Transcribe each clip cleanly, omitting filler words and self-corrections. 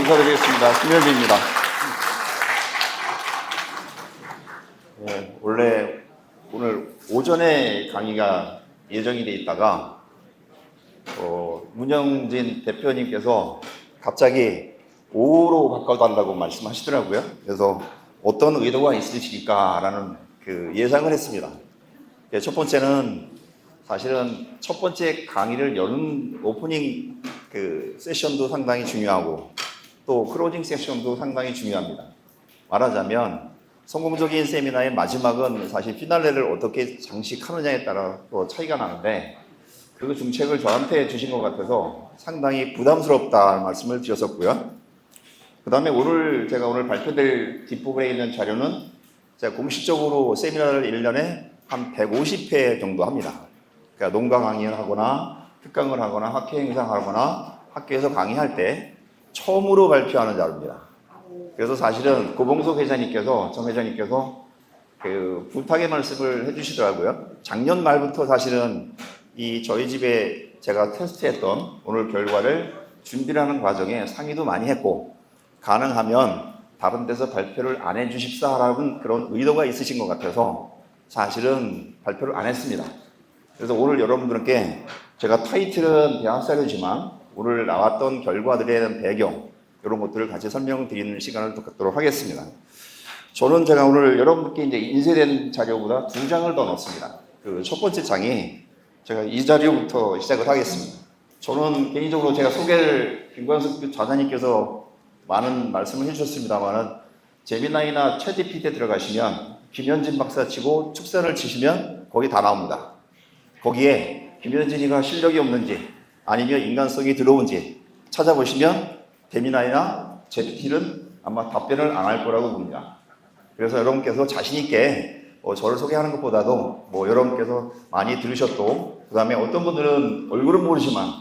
인사드리겠습니다. 김현진입니다. 원래 오늘 오전에 강의가 예정이 돼 있다가 문영진 대표님께서 갑자기 오후로 바꿔달라고 말씀하시더라고요. 그래서 어떤 의도가 있으실까라는 예상을 했습니다. 첫 번째는 사실은 첫 번째 강의를 여는 오프닝 세션도 상당히 중요하고 또 클로징 세션도 상당히 중요합니다. 말하자면 성공적인 세미나의 마지막은 사실 피날레를 어떻게 장식하느냐에 따라 또 차이가 나는데 그 중책을 저한테 주신 것 같아서 상당히 부담스럽다 말씀을 드렸었고요. 그 다음에 제가 오늘 발표될 뒷부분에 있는 자료는 제가 공식적으로 세미나를 1년에 한 150회 정도 합니다. 그러니까 농가 강의를 하거나 특강을 하거나 학회 행사를 하거나 학교에서 강의할 때 처음으로 발표하는 자료입니다. 그래서 사실은 고봉석 회장님께서, 정 회장님께서 부탁의 말씀을 해주시더라고요. 작년 말부터 사실은 저희 집에 제가 테스트했던 오늘 결과를 준비를 하는 과정에 상의도 많이 했고, 가능하면 다른 데서 발표를 안 해주십사라는 그런 의도가 있으신 것 같아서 사실은 발표를 안 했습니다. 그래서 오늘 여러분들께 제가 타이틀은 대학사료지만 오늘 나왔던 결과들에 대한 배경, 이런 것들을 같이 설명드리는 시간을 갖도록 하겠습니다. 제가 오늘 여러분들께 이제 인쇄된 자료보다 2장을 더 넣었습니다. 첫 번째 장이 제가 이 자료부터 시작을 하겠습니다. 저는 개인적으로 제가 소개를 김광석 좌장님께서 많은 말씀을 해주셨습니다만은 제미나이나 챗GPT에 들어가시면 김현진 박사 치고 축사를 치시면 거기 다 나옵니다. 거기에 김현진이가 실력이 없는지 아니면 인간성이 들어온지 찾아보시면 제미나이나 챗GPT는 아마 답변을 안 할 거라고 봅니다. 그래서 여러분께서 자신있게 저를 소개하는 것보다도 여러분께서 많이 들으셨고, 그 다음에 어떤 분들은 얼굴은 모르지만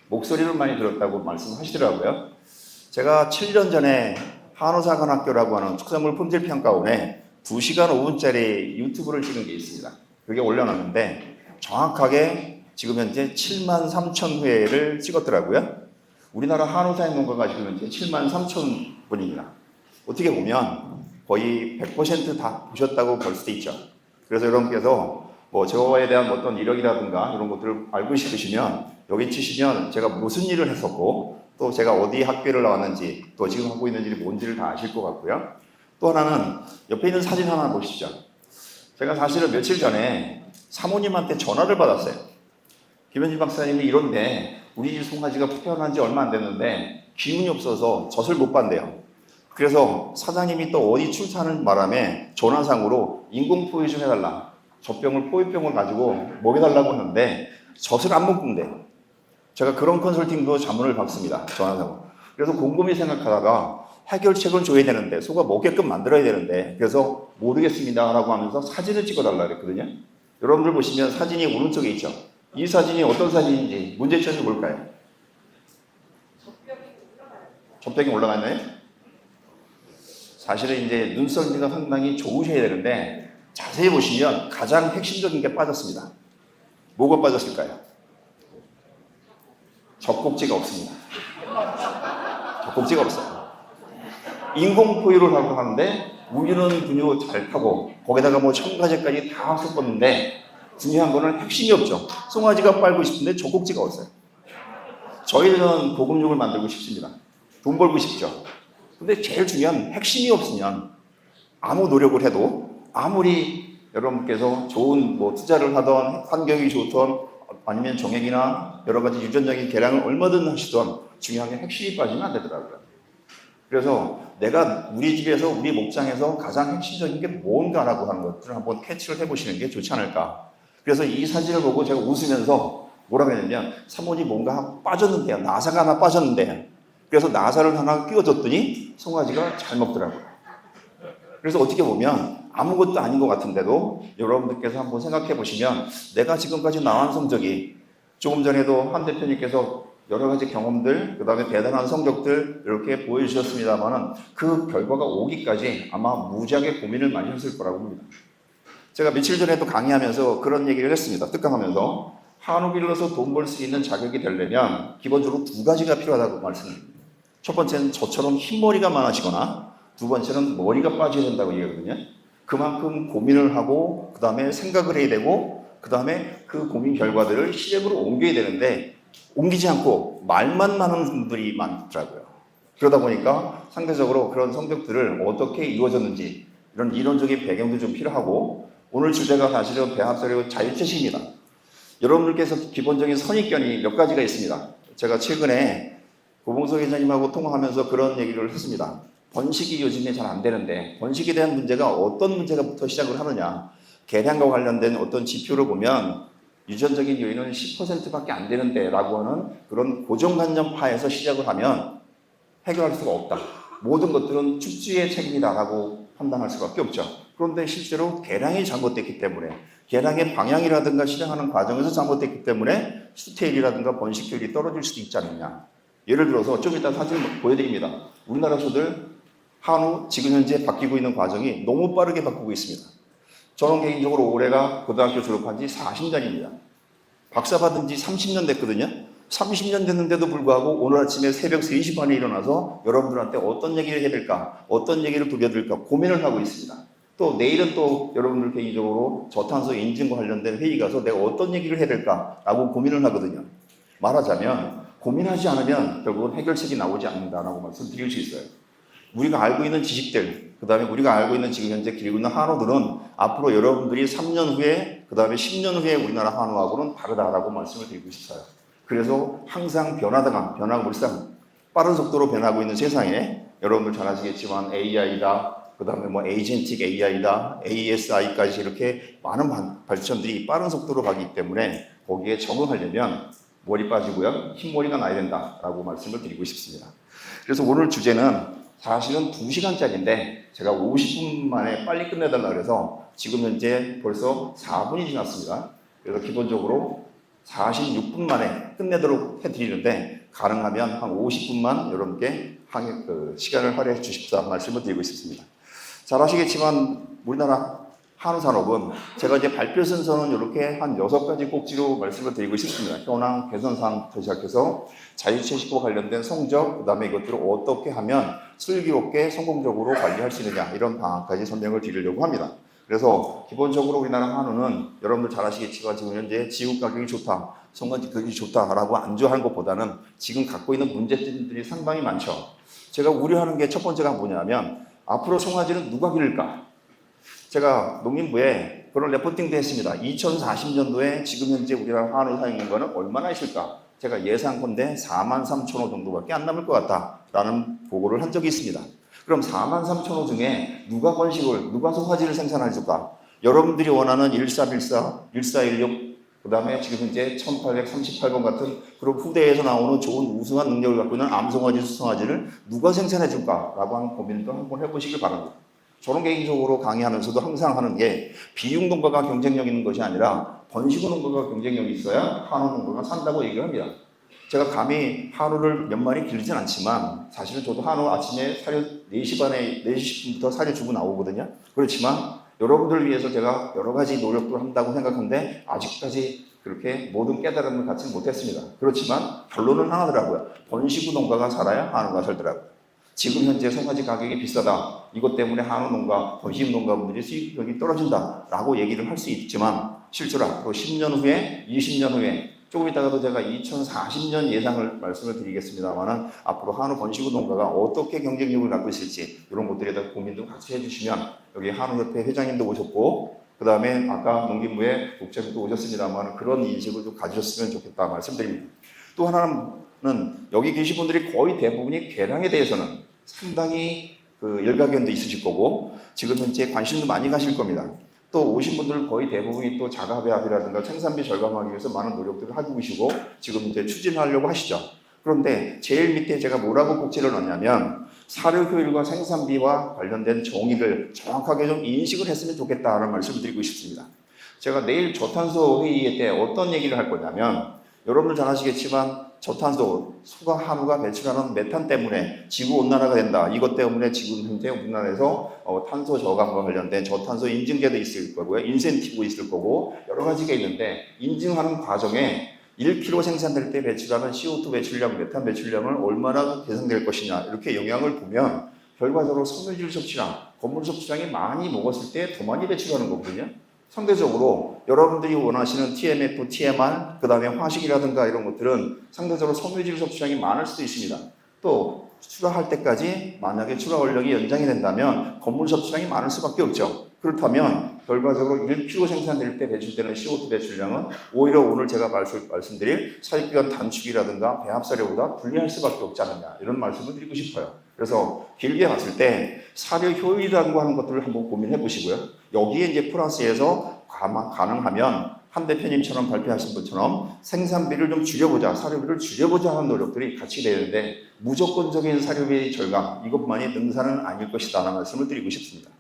목소리를 많이 들었다고 말씀하시더라고요. 제가 7년 전에 한우사관학교라고 하는 축산물 품질 평가원에 2시간 5분짜리 유튜브를 찍은 게 있습니다. 그게 올려놨는데 정확하게 지금 현재 7만 3천 회를 찍었더라고요. 우리나라 한우사의 농가가 지금 현재 7만 3천 분입니다. 어떻게 보면 거의 100% 다 보셨다고 볼 수도 있죠. 그래서 여러분께서 저에 대한 어떤 이력이라든가 이런 것들을 알고 싶으시면 여기 치시면 제가 무슨 일을 했었고 또 제가 어디 학교를 나왔는지 또 지금 하고 있는 일이 뭔지를 다 아실 것 같고요. 또 하나는 옆에 있는 사진 하나 보시죠. 제가 사실은 며칠 전에 사모님한테 전화를 받았어요. 김현진 박사님이 이런데 우리 집 송아지가 태어난 지 얼마 안 됐는데 기운이 없어서 젖을 못 받는데요. 그래서 사장님이 또 어디 출사하는 바람에 전화상으로 인공포유 좀 해달라. 젖병을 포유병을 가지고 먹여달라고 하는데 젖을 안 먹는데 제가 그런 컨설팅도 자문을 받습니다. 전화상으로. 그래서 곰곰이 생각하다가 해결책을 줘야 되는데 소가 먹게끔 만들어야 되는데 그래서 모르겠습니다 라고 하면서 사진을 찍어달라 그랬거든요. 여러분들 보시면 사진이 오른쪽에 있죠. 이 사진이 어떤 사진인지 문제점이 뭘까요? 젖병이 올라갔나요? 사실은 이제 눈썰미가 상당히 좋으셔야 되는데 자세히 보시면 가장 핵심적인 게 빠졌습니다. 뭐가 빠졌을까요? 젖꼭지가 없습니다. 젖꼭지가 없어요. 인공포유를 하고 하는데 우유는 분유 잘 타고 거기다가 첨가제까지 다 섞었는데 중요한 거는 핵심이 없죠. 송아지가 빨고 싶은데 젖꼭지가 없어요. 저희는 고급육을 만들고 싶습니다. 돈 벌고 싶죠. 근데 제일 중요한 핵심이 없으면 아무 노력을 해도 아무리 여러분께서 좋은 투자를 하던 환경이 좋던 아니면 정액이나 여러 가지 유전적인 개량을 얼마든 하시던 중요한 게 핵심이 빠지면 안 되더라고요. 그래서 내가 우리 집에서 우리 목장에서 가장 핵심적인 게 뭔가라고 하는 것들을 한번 캐치를 해보시는 게 좋지 않을까. 그래서 이 사진을 보고 제가 웃으면서 뭐라고 했냐면 사모님 뭔가 빠졌는데요. 나사가 하나 빠졌는데요. 그래서 나사를 하나 끼워줬더니 송아지가 잘 먹더라고요. 그래서 어떻게 보면 아무것도 아닌 것 같은데도 여러분들께서 한번 생각해 보시면 내가 지금까지 나온 성적이 조금 전에도 한 대표님께서 여러 가지 경험들, 그 다음에 대단한 성적들 이렇게 보여주셨습니다만은 그 결과가 오기까지 아마 무지하게 고민을 많이 했을 거라고 봅니다. 제가 며칠 전에도 강의하면서 그런 얘기를 했습니다. 특강하면서 한우 길러서 돈 벌 수 있는 자격이 되려면 기본적으로 2가지가 필요하다고 말씀드립니다. 첫 번째는 저처럼 흰머리가 많아지거나 두 번째는 머리가 빠져야 된다고 얘기하거든요. 그만큼 고민을 하고 그 다음에 생각을 해야 되고 그 다음에 그 고민 결과들을 실행으로 옮겨야 되는데 옮기지 않고 말만 많은 분들이 많더라고요. 그러다 보니까 상대적으로 그런 성적들을 어떻게 이루어졌는지 이런 이론적인 배경도 좀 필요하고 오늘 주제가 사실은 배합설의 자율체식입니다. 여러분들께서 기본적인 선입견이 몇 가지가 있습니다. 제가 최근에 고봉석 회장님하고 통화하면서 그런 얘기를 했습니다. 번식이 요즘에 잘 안 되는데 번식에 대한 문제가 어떤 문제가부터 시작을 하느냐. 계량과 관련된 어떤 지표를 보면 유전적인 요인은 10%밖에 안 되는데 라고 하는 그런 고정관념파에서 시작을 하면 해결할 수가 없다. 모든 것들은 축주의 책임이다라고 판단할 수밖에 없죠. 그런데 실제로 계량이 잘못됐기 때문에 계량의 방향이라든가 실행하는 과정에서 잘못됐기 때문에 수태율이라든가 번식률이 떨어질 수도 있지 않느냐. 예를 들어서 좀 이따 사진 보여드립니다. 우리나라 소들 한우 지금 현재 바뀌고 있는 과정이 너무 빠르게 바꾸고 있습니다. 저는 개인적으로 올해가 고등학교 졸업한 지 40년입니다. 박사 받은 지 30년 됐거든요. 30년 됐는데도 불구하고 오늘 아침에 새벽 3시 반에 일어나서 여러분들한테 어떤 얘기를 해야 될까, 어떤 얘기를 들려드릴까 고민을 하고 있습니다. 또 내일은 또 여러분들 개인적으로 저탄소 인증과 관련된 회의 가서 내가 어떤 얘기를 해야 될까라고 고민을 하거든요. 말하자면 고민하지 않으면 결국은 해결책이 나오지 않는다라고 말씀드릴 수 있어요. 우리가 알고 있는 지식들, 그 다음에 우리가 알고 있는 지금 현재 길고 있는 한우들은 앞으로 여러분들이 3년 후에, 그 다음에 10년 후에 우리나라 한우하고는 다르다라고 말씀을 드리고 싶어요. 그래서 항상 변화무쌍, 빠른 속도로 변하고 있는 세상에 여러분들 잘 아시겠지만 AI다, 그 다음에 뭐 에이전틱 AI다, ASI까지 이렇게 많은 발전들이 빠른 속도로 가기 때문에 거기에 적응하려면 머리 빠지고요, 흰머리가 나야 된다라고 말씀을 드리고 싶습니다. 그래서 오늘 주제는 사실은 2시간짜리인데 제가 50분 만에 빨리 끝내달라 그래서 지금 현재 벌써 4분이 지났습니다. 그래서 기본적으로 46분 만에 끝내도록 해드리는데 가능하면 한 50분만 여러분께 시간을 할애해 주십사 말씀을 드리고 싶습니다. 잘 아시겠지만 우리나라 한우 산업은 제가 이제 발표 순서는 이렇게 한 6가지 꼭지로 말씀을 드리고 싶습니다. 현황 개선 사항부터 시작해서 자율채식과 관련된 성적, 그 다음에 이것들을 어떻게 하면 슬기롭게 성공적으로 관리할 수 있느냐 이런 방안까지 설명을 드리려고 합니다. 그래서 기본적으로 우리나라 한우는 여러분들 잘 아시겠지만 지금 현재 지국 가격이 좋다, 성관지 가격이 좋다라고 안주하는 것보다는 지금 갖고 있는 문제점들이 상당히 많죠. 제가 우려하는 게 첫 번째가 뭐냐면 앞으로 송아지는 누가 기를까? 제가 농림부에 그런 레포팅도 했습니다. 2040년도에 지금 현재 우리나라 한우 사육인구는 얼마나 있을까? 제가 예상컨대 43,000호 정도밖에 안 남을 것 같다라는 보고를 한 적이 있습니다. 그럼 43,000호 중에 누가 번식을, 누가 송아지를 생산해줄까? 여러분들이 원하는 1314, 1416, 그 다음에 지금 현재 1838번 같은 그런 후대에서 나오는 좋은 우수한 능력을 갖고 있는 암송아지, 수송아지를 누가 생산해줄까라고 하는 고민도 한번 해보시길 바랍니다. 저는 개인적으로 강의하면서도 항상 하는 게 비육 농가가 경쟁력 있는 것이 아니라 번식 농가가 경쟁력이 있어야 한우 농가가 산다고 얘기를 합니다. 제가 감히 한우를 몇 마리 기르진 않지만 사실은 저도 한우 아침에 사료 4시 반에 4시 10분부터 사료 주고 나오거든요. 그렇지만 여러분들을 위해서 제가 여러 가지 노력도 한다고 생각하는데 아직까지 그렇게 모든 깨달음을 갖지 못했습니다. 그렇지만 결론은 하나더라고요. 번식 농가가 살아야 한우가 살더라고요. 지금 현재 송아지 가격이 비싸다. 이것 때문에 한우 농가, 번식 농가분들이 수익력이 떨어진다라고 얘기를 할 수 있지만 실제로 앞으로 10년 후에, 20년 후에 조금 이따가도 제가 2040년 예상을 말씀을 드리겠습니다만 앞으로 한우 번식 농가가 어떻게 경쟁력을 갖고 있을지 이런 것들에 대한 고민도 같이 해주시면 여기 한우협회 회장님도 오셨고 그 다음에 아까 농림부의 국장님도 오셨습니다만 그런 인식을 좀 가지셨으면 좋겠다 말씀드립니다. 또 하나는 여기 계신 분들이 거의 대부분이 계량에 대해서는 상당히 일가견도 있으실 거고 지금 현재 관심도 많이 가실 겁니다. 또 오신 분들 거의 대부분이 또 자가배합이라든가 생산비 절감하기 위해서 많은 노력들을 하고 계시고 지금 이제 추진하려고 하시죠. 그런데 제일 밑에 제가 뭐라고 꼭지를 넣냐면 사료 효율과 생산비와 관련된 정의를 정확하게 좀 인식을 했으면 좋겠다는 말씀을 드리고 싶습니다. 제가 내일 저탄소 회의 때 어떤 얘기를 할 거냐면 여러분들 잘 아시겠지만 저탄소, 소가 한우가 배출하는 메탄 때문에 지구온난화가 된다. 이것 때문에 지금 현재 우리나라에서 탄소 저감과 관련된 저탄소 인증제도 있을 거고요. 인센티브 있을 거고 여러 가지가 있는데 인증하는 과정에 1kg 생산될 때 배출하는 CO2 배출량, 메탄 배출량을 얼마나 개선될 것이냐 이렇게 영향을 보면 결과적으로 섬유질 섭취량, 건물 섭취량이 많이 먹었을 때 더 많이 배출하는 거거든요. 상대적으로 여러분들이 원하시는 TMF, TMR, 그 다음에 화식이라든가 이런 것들은 상대적으로 섬유질 섭취량이 많을 수도 있습니다. 또 출하할 때까지 만약에 출하 원력이 연장이 된다면 건물 섭취량이 많을 수밖에 없죠. 그렇다면 결과적으로 1kg 생산될 때 배출되는 CO2 배출량은 오히려 오늘 제가 말씀드릴 사육기간 단축이라든가 배합사료보다 불리할 수밖에 없지 않느냐 이런 말씀을 드리고 싶어요. 그래서 길게 봤을 때 사료 효율이라고 하는 것들을 한번 고민해 보시고요. 여기에 이제 플러스에서 가능하면 한 대표님처럼 발표하신 것처럼 생산비를 좀 줄여보자, 사료비를 줄여보자 하는 노력들이 같이 되는데 무조건적인 사료비 절감 이것만이 능사는 아닐 것이다 라는 말씀을 드리고 싶습니다.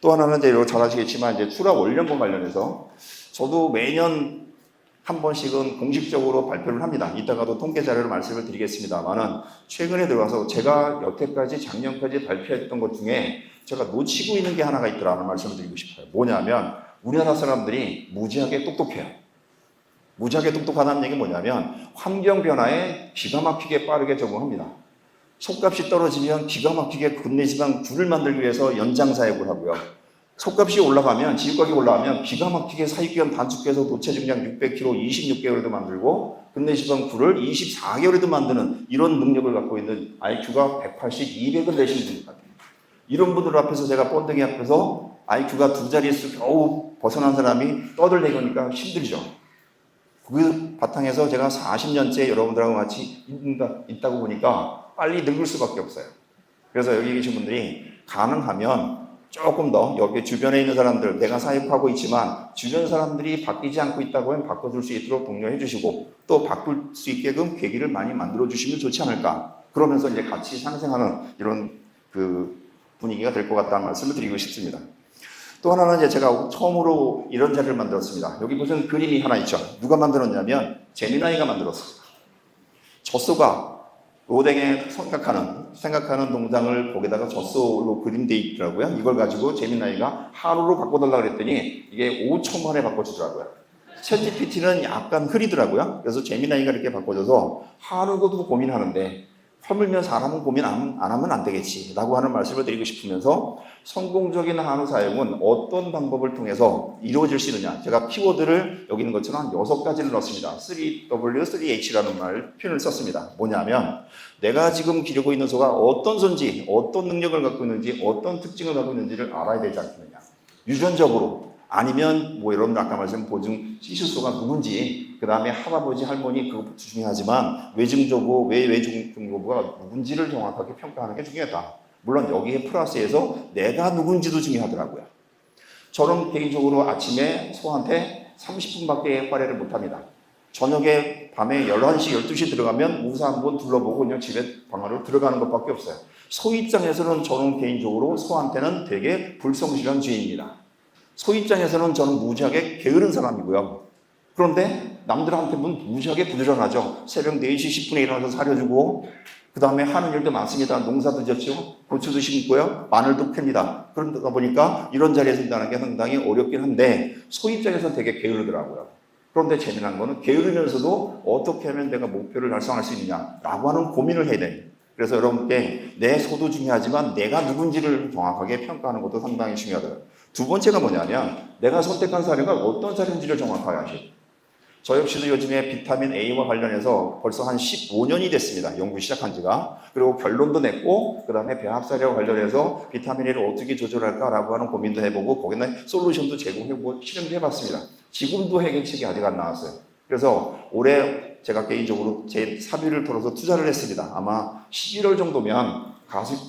또 하나는 이제 잘 아시겠지만 이제 출하 원령과 관련해서 저도 매년 한 번씩은 공식적으로 발표를 합니다. 이따가도 통계 자료를 말씀을 드리겠습니다만은 최근에 들어와서 제가 여태까지 작년까지 발표했던 것 중에 제가 놓치고 있는 게 하나가 있더라는 말씀을 드리고 싶어요. 뭐냐면 우리나라 사람들이 무지하게 똑똑해요. 무지하게 똑똑하다는 얘기는 뭐냐면 환경 변화에 기가 막히게 빠르게 적응합니다. 속값이 떨어지면 기가 막히게 근내지방 굴을 만들기 위해서 연장사육을 하고요. 속값이 올라가면 지유가격이 올라가면 기가 막히게 사육기간 단축해서 노체 증량 600kg 26개월에도 만들고 근내지방 굴을 24개월에도 만드는 이런 능력을 갖고 있는 IQ가 180, 200을 내시는 분들 같아요. 이런 분들 앞에서 제가 번데기 앞에서 IQ가 두 자릿수 겨우 벗어난 사람이 떠들대니까 힘들죠. 그 바탕에서 제가 40년째 여러분들하고 같이 있다고 보니까 빨리 늙을 수밖에 없어요. 그래서 여기 계신 분들이 가능하면 조금 더 여기 주변에 있는 사람들 내가 사육하고 있지만 주변 사람들이 바뀌지 않고 있다고 하면 바꿔줄 수 있도록 독려해 주시고 또 바꿀 수 있게끔 계기를 많이 만들어 주시면 좋지 않을까. 그러면서 이제 같이 상생하는 이런 그 분위기가 될 것 같다는 말씀을 드리고 싶습니다. 또 하나는 이제 제가 처음으로 이런 자리를 만들었습니다. 여기 무슨 그림이 하나 있죠. 누가 만들었냐면 제미나이가 만들었습니다. 젖소가 로댕에 생각하는 동상을 거기다가 젖소로 그림되어 있더라고요. 이걸 가지고 제미나이가 하루로 바꿔달라고 그랬더니 이게 5초 만에 바꿔주더라고요. 챗GPT는 약간 흐리더라고요. 그래서 제미나이가 이렇게 바꿔줘서 하루도 고민하는데 허물면 사람은 고민 안 하면 안 되겠지 라고 하는 말씀을 드리고 싶으면서 성공적인 한우 사육은 어떤 방법을 통해서 이루어질 수 있느냐. 제가 키워드를 여기 있는 것처럼 한 6가지를 넣었습니다. 3W, 3H라는 표현을 썼습니다. 뭐냐면 내가 지금 기르고 있는 소가 어떤 소인지, 어떤 능력을 갖고 있는지, 어떤 특징을 갖고 있는지를 알아야 되지 않겠느냐. 유전적으로 아니면 뭐 여러분들 아까 말씀 보증 시술소가 누군지 그 다음에 할아버지 할머니 그것도 중요하지만 외증조부 외증조부가 누군지를 정확하게 평가하는 게 중요하다. 물론 여기에 플러스해서 내가 누군지도 중요하더라고요. 저는 개인적으로 아침에 소한테 30분밖에 빨래를 못합니다. 저녁에 밤에 11시 12시 들어가면 우사 한번 둘러보고 그냥 집에 방으로 들어가는 것밖에 없어요. 소 입장에서는 저는 개인적으로 소한테는 되게 불성실한 주인입니다. 소 입장에서는 저는 무지하게 게으른 사람이고요. 그런데 남들한테는 무지하게 부지런하죠. 새벽 4시 10분에 일어나서 사려주고 그 다음에 하는 일도 많습니다. 농사도 짓죠. 고추도 심고요. 마늘도 팹니다. 그러다 보니까 이런 자리에서 일하는 게 상당히 어렵긴 한데 소 입장에서는 되게 게으르더라고요. 그런데 재미난 거는 게으르면서도 어떻게 하면 내가 목표를 달성할 수 있느냐라고 하는 고민을 해야 돼요. 그래서 여러분께 내 소도 중요하지만 내가 누군지를 정확하게 평가하는 것도 상당히 중요하더라고요. 두 번째가 뭐냐면 내가 선택한 사료가 어떤 사료인지를 정확하게 하시고 저 역시도 요즘에 비타민 A와 관련해서 벌써 한 15년이 됐습니다. 연구 시작한 지가. 그리고 결론도 냈고 그 다음에 배합사료와 관련해서 비타민 A를 어떻게 조절할까라고 하는 고민도 해보고 거기는 솔루션도 제공해보고 실험도 해봤습니다. 지금도 해결책이 아직 안 나왔어요. 그래서 올해 제가 개인적으로 제 사비를 털어서 투자를 했습니다. 아마 11월 정도면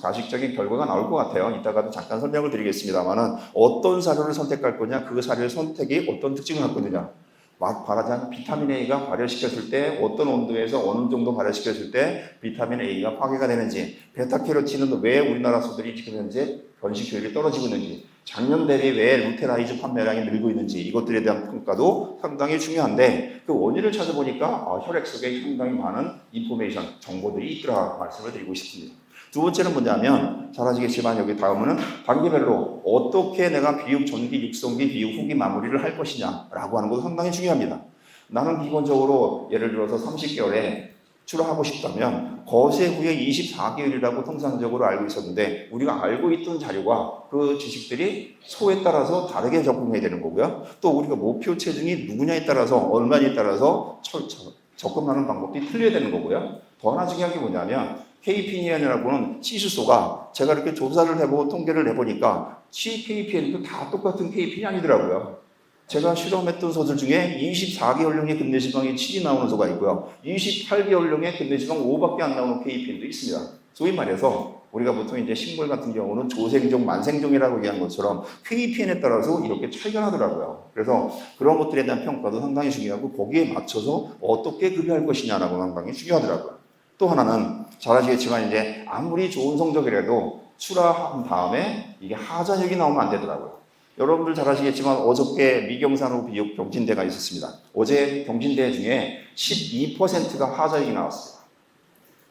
가식적인 결과가 나올 것 같아요. 이따가도 잠깐 설명을 드리겠습니다만은 어떤 사료를 선택할 거냐, 그 사료의 선택이 어떤 특징을 갖고 있느냐. 말하자면 비타민 A가 발효시켰을 때 어떤 온도에서 어느 정도 발효시켰을 때 비타민 A가 파괴가 되는지, 베타캐로틴은 왜 우리나라 소들이 지금 현재 번식 효율이 떨어지고 있는지, 작년 대비 왜 루테라이즈 판매량이 늘고 있는지 이것들에 대한 평가도 상당히 중요한데 그 원인을 찾아보니까 혈액 속에 상당히 많은 인포메이션, 정보들이 있더라 말씀을 드리고 싶습니다. 두 번째는 뭐냐면 잘 아시겠지만 여기 다음은 단계별로 어떻게 내가 비육 전기, 육성기, 비육 후기 마무리를 할 것이냐라고 하는 것도 상당히 중요합니다. 나는 기본적으로 예를 들어서 30개월에 출하하고 싶다면 거세 후에 24개월이라고 통상적으로 알고 있었는데 우리가 알고 있던 자료가 그 지식들이 소에 따라서 다르게 적응해야 되는 거고요. 또 우리가 목표 체중이 누구냐에 따라서 얼마냐에 따라서 접근하는 방법이 틀려야 되는 거고요. 더 하나 중요한 게 뭐냐면 KPN이라고는 치수소가 제가 이렇게 조사를 해보고 통계를 내보니까 KPN도 다 똑같은 KPN이 아니더라고요. 제가 실험했던 소들 중에 24개월령의 근내지방이 7이 나오는 소가 있고요. 28개월령의 근내지방 5밖에 안 나오는 KPN도 있습니다. 소위 말해서 우리가 보통 이제 식물 같은 경우는 조생종, 만생종이라고 얘기한 것처럼 KPN에 따라서 이렇게 차이가 나더라고요. 그래서 그런 것들에 대한 평가도 상당히 중요하고 거기에 맞춰서 어떻게 급여할 것이냐라고 상당히 중요하더라고요. 또 하나는 잘 아시겠지만 이제 아무리 좋은 성적이라도 출하한 다음에 이게 하자역이 나오면 안 되더라고요. 여러분들 잘 아시겠지만 어저께 미경산후 비육 경진대가 있었습니다. 어제 경진대 중에 12%가 하자역이 나왔어요.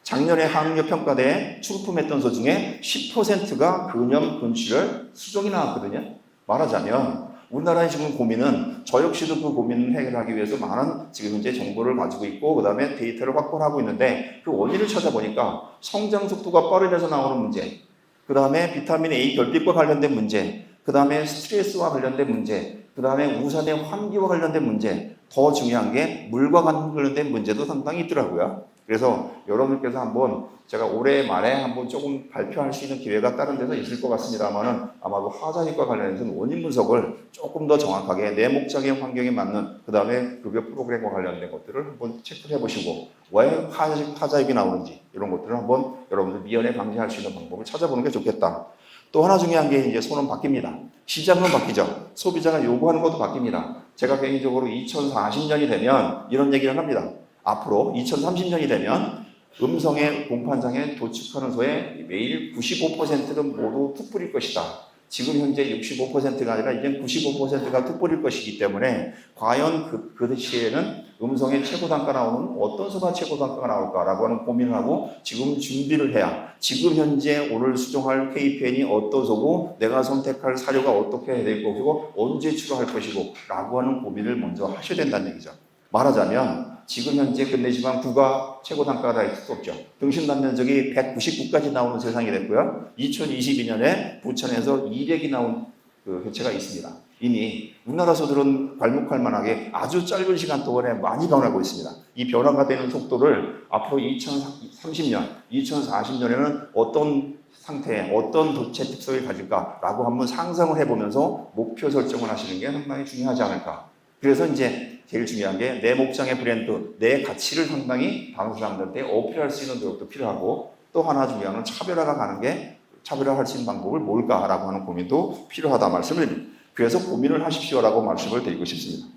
작년에 한국여평가대에 출품했던 소 중에 10%가 근염, 근출혈, 수종이 나왔거든요. 말하자면 우리나라의 지금 고민은 저 역시도 그 고민을 해결하기 위해서 많은 지금 현재 정보를 가지고 있고 그 다음에 데이터를 확보를 하고 있는데 그 원인을 찾아보니까 성장 속도가 빠르면서 나오는 문제, 그 다음에 비타민 A 결핍과 관련된 문제, 그 다음에 스트레스와 관련된 문제, 그 다음에 우산의 환기와 관련된 문제, 더 중요한 게 물과 관련된 문제도 상당히 있더라고요. 그래서 여러분께서 한번 제가 올해 말에 한번 조금 발표할 수 있는 기회가 다른 데서 있을 것 같습니다만은 아마도 하자익과 관련해서는 원인 분석을 조금 더 정확하게 내 목적의 환경에 맞는 그 다음에 급여 프로그램과 관련된 것들을 한번 체크를 해보시고 왜 하자익이 나오는지 이런 것들을 한번 여러분들 미연에 방지할 수 있는 방법을 찾아보는 게 좋겠다. 또 하나 중요한 게 이제 소는 바뀝니다. 시장은 바뀌죠. 소비자가 요구하는 것도 바뀝니다. 제가 개인적으로 2040년이 되면 이런 얘기를 합니다. 앞으로 2030년이 되면 음성의 공판장에 도축하는 소의 매일 95%는 모두 툭불일 것이다. 지금 현재 65%가 아니라 이제 95%가 툭불일 것이기 때문에 과연 그 시에는 음성의 최고 단가 나오는 어떤 소가 최고 단가가 나올까라고 하는 고민을 하고 지금 준비를 해야 지금 현재 오늘 수정할 KPN이 어떤 소고 내가 선택할 사료가 어떻게 해야 될 것이고 언제 출하할 것이고 라고 하는 고민을 먼저 하셔야 된다는 얘기죠. 말하자면 지금 현재 근내지방 9가 최고 단가가 다 있을 수 없죠. 등심단 면적이 199까지 나오는 세상이 됐고요. 2022년에 부천에서 200이 나온 그 개체가 있습니다. 이미 우리나라 소들은 괄목할 만하게 아주 짧은 시간 동안에 많이 변하고 있습니다. 이 변화가 되는 속도를 앞으로 2030년, 2040년에는 어떤 상태에 어떤 도체 특성을 가질까라고 한번 상상을 해보면서 목표 설정을 하시는 게 상당히 중요하지 않을까. 그래서 이제 제일 중요한 게 내 목장의 브랜드, 내 가치를 상당히 다른 사람들한테 어필할 수 있는 노력도 필요하고 또 하나 중요한 건 차별화가 가는 게 차별화할 수 있는 방법을 뭘까라고 하는 고민도 필요하다 말씀을 드립니다. 그래서 고민을 하십시오라고 말씀을 드리고 싶습니다.